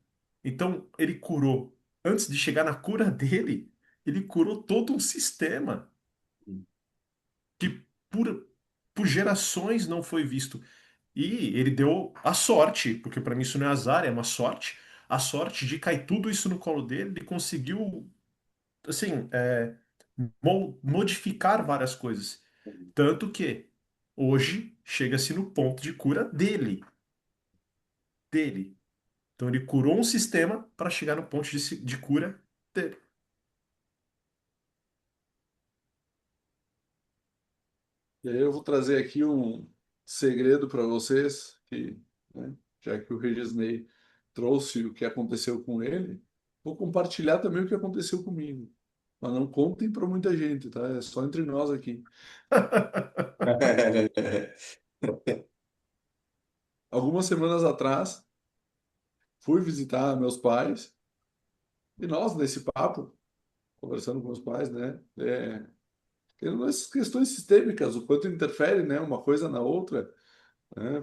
Então, ele curou. Antes de chegar na cura dele, ele curou todo um sistema que por gerações não foi visto. E ele deu a sorte, porque para mim isso não é azar, é uma sorte, a sorte de cair tudo isso no colo dele, ele conseguiu, assim, modificar várias coisas. Tanto que hoje chega-se no ponto de cura dele. Então ele curou um sistema para chegar no ponto de cura dele. E aí eu vou trazer aqui um segredo para vocês, né, já que o Regisney trouxe o que aconteceu com ele, vou compartilhar também o que aconteceu comigo. Mas não contem para muita gente, tá? É só entre nós aqui. Algumas semanas atrás, fui visitar meus pais e nós, nesse papo, conversando com os pais, né? Essas questões sistêmicas, o quanto interfere, né, uma coisa na outra, né?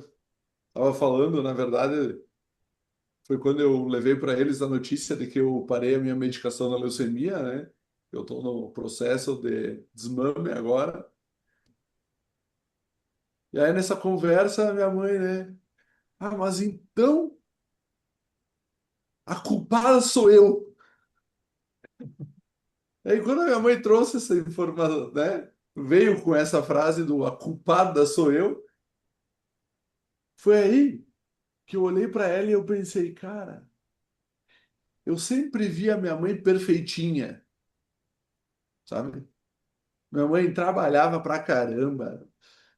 Tava falando, na verdade, foi quando eu levei para eles a notícia de que eu parei a minha medicação da leucemia, né? Eu estou no processo de desmame agora. E aí nessa conversa, minha mãe, né? Ah, mas então a culpada sou eu. Aí quando a minha mãe trouxe essa informação, né? Veio com essa frase do a culpada sou eu, foi aí que eu olhei para ela e eu pensei, cara, eu sempre vi a minha mãe perfeitinha, sabe? Minha mãe trabalhava pra caramba,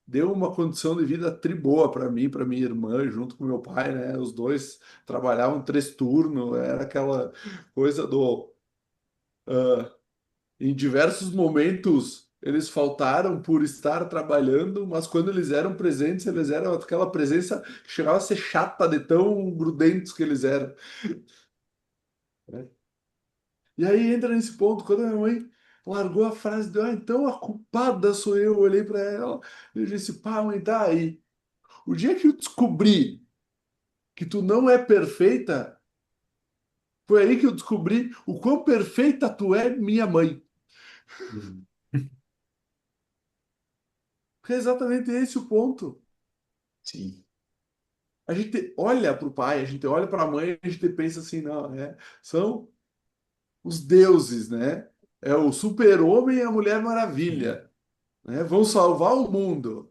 deu uma condição de vida tri boa para mim, para minha irmã, junto com meu pai, né? Os dois trabalhavam 3 turnos, era aquela coisa do. Em diversos momentos eles faltaram por estar trabalhando, mas quando eles eram presentes, eles eram aquela presença que chegava a ser chata de tão grudentos que eles eram, né? E aí entra nesse ponto, quando a minha mãe largou a frase de, ah, então a culpada sou eu olhei para ela e eu disse, pá, mãe, tá aí. O dia que eu descobri que tu não é perfeita, foi aí que eu descobri o quão perfeita tu é, minha mãe. Uhum. Porque é exatamente esse o ponto. Sim. A gente olha para o pai, a gente olha para a mãe, a gente pensa assim, não, são os deuses, né? É o super-homem e a Mulher Maravilha, né? Vão salvar o mundo.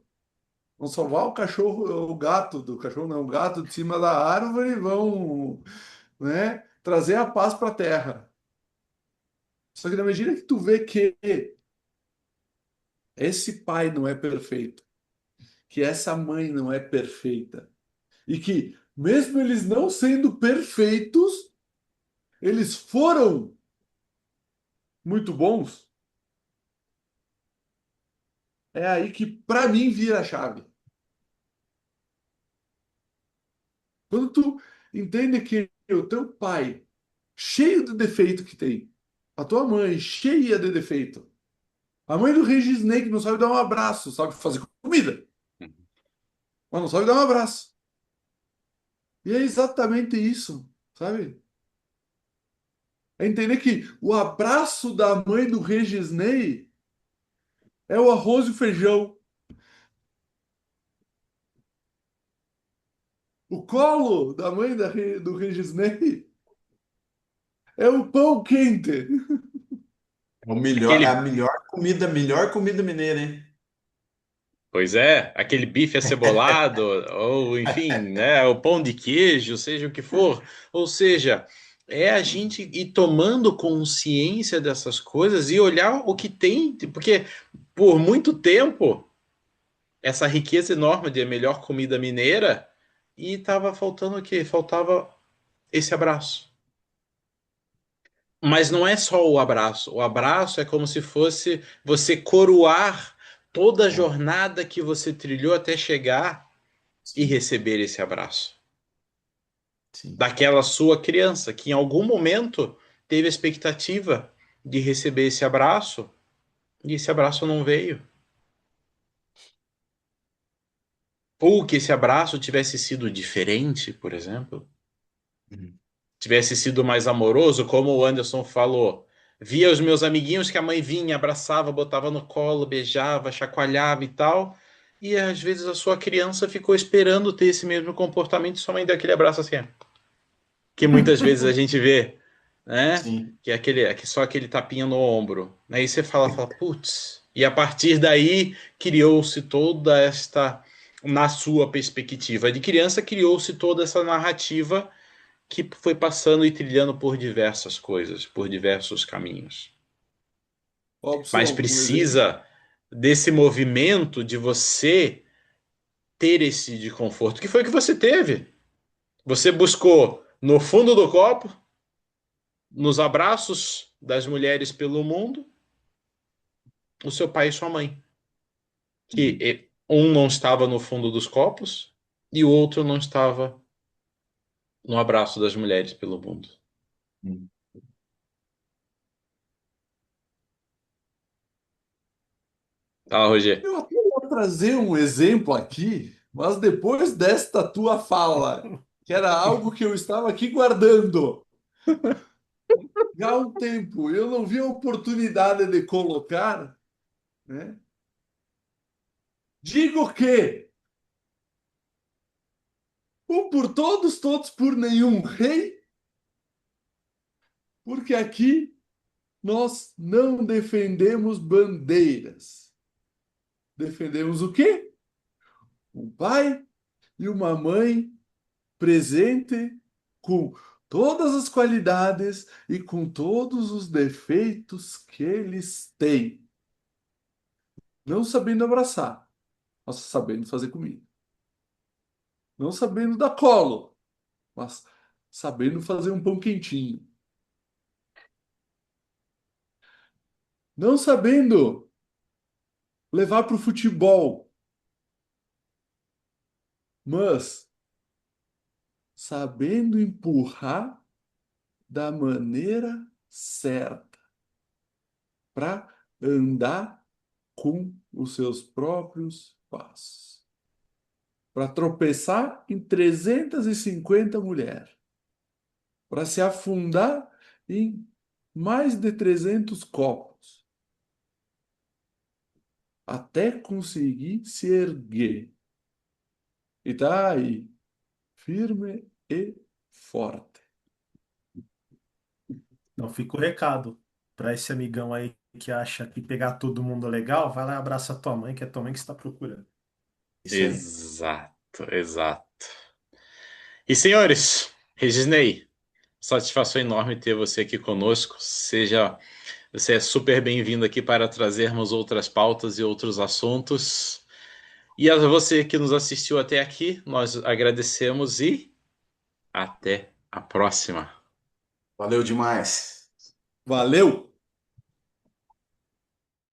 vão salvar o cachorro, o gato do cachorro, não, o gato de cima da árvore, e vão, né, trazer a paz para a terra. Só que na medida que tu vê que esse pai não é perfeito, que essa mãe não é perfeita, e que mesmo eles não sendo perfeitos, eles foram muito bons, é aí que para mim vira a chave. Quando tu entende que o teu pai, cheio de defeito que tem, a tua mãe, cheia de defeito, a mãe do Regis Snake não sabe dar um abraço, sabe fazer comida, mas não sabe dar um abraço. E é exatamente isso, sabe? É entender que o abraço da mãe do Regisney é o arroz e o feijão. O colo da mãe do Regisney é o pão quente. É o melhor, é Aquele, a melhor comida mineira, hein? pois é, aquele bife acebolado, ou enfim, né, o pão de queijo, seja o que for. Ou seja, é a gente ir tomando consciência dessas coisas e olhar o que tem, porque por muito tempo essa riqueza enorme de melhor comida mineira e tava faltando o quê? Faltava esse abraço. Mas não é só o abraço. O abraço é como se fosse você coroar toda a jornada que você trilhou até chegar e Sim, receber esse abraço. sim. Daquela sua criança que em algum momento teve a expectativa de receber esse abraço e esse abraço não veio. Ou que esse abraço tivesse sido diferente, por exemplo. Uhum. Tivesse sido mais amoroso, como o Anderson falou. Via os meus amiguinhos que a mãe vinha, abraçava, botava no colo, beijava, chacoalhava e tal. E às vezes a sua criança ficou esperando ter esse mesmo comportamento e sua mãe deu aquele abraço assim. Que muitas vezes a gente vê, né? Sim. Que é só aquele tapinha no ombro. Aí você fala, putz. E a partir daí criou-se toda esta, na sua perspectiva de criança, criou-se toda essa narrativa que foi passando e trilhando por diversas coisas, por diversos caminhos. Mas Robson, um exemplo. precisa desse movimento de você ter esse de conforto, que foi o que você teve. Você buscou no fundo do copo, nos abraços das mulheres pelo mundo, o seu pai e sua mãe. Uhum. Que um não estava no fundo dos copos e o outro não estava no abraço das mulheres pelo mundo. Uhum. Ah, Roger. Eu até vou trazer um exemplo aqui, mas depois desta tua fala, que era algo que eu estava aqui guardando já há um tempo, eu não vi a oportunidade de colocar, né? Digo que um por todos, todos por nenhum rei, porque aqui nós não defendemos bandeiras. Defendemos o quê? Um pai e uma mãe presente com todas as qualidades e com todos os defeitos que eles têm. Não sabendo abraçar, mas sabendo fazer comida. Não sabendo dar colo, mas sabendo fazer um pão quentinho. Não sabendo levar para o futebol, mas sabendo empurrar da maneira certa para andar com os seus próprios passos. Para tropeçar em 350 mulheres, para se afundar em mais de 300 copos, até conseguir se erguer. E tá aí, firme e forte. Então fica o recado para esse amigão aí que acha que pegar todo mundo é legal, vai lá e abraça a tua mãe, que é a tua mãe que está procurando. Isso aí. Exato, exato. E senhores, Regisnei, satisfação enorme ter você aqui conosco. Você é super bem-vindo aqui para trazermos outras pautas e outros assuntos. E a você que nos assistiu até aqui, nós agradecemos e até a próxima. Valeu demais. Valeu!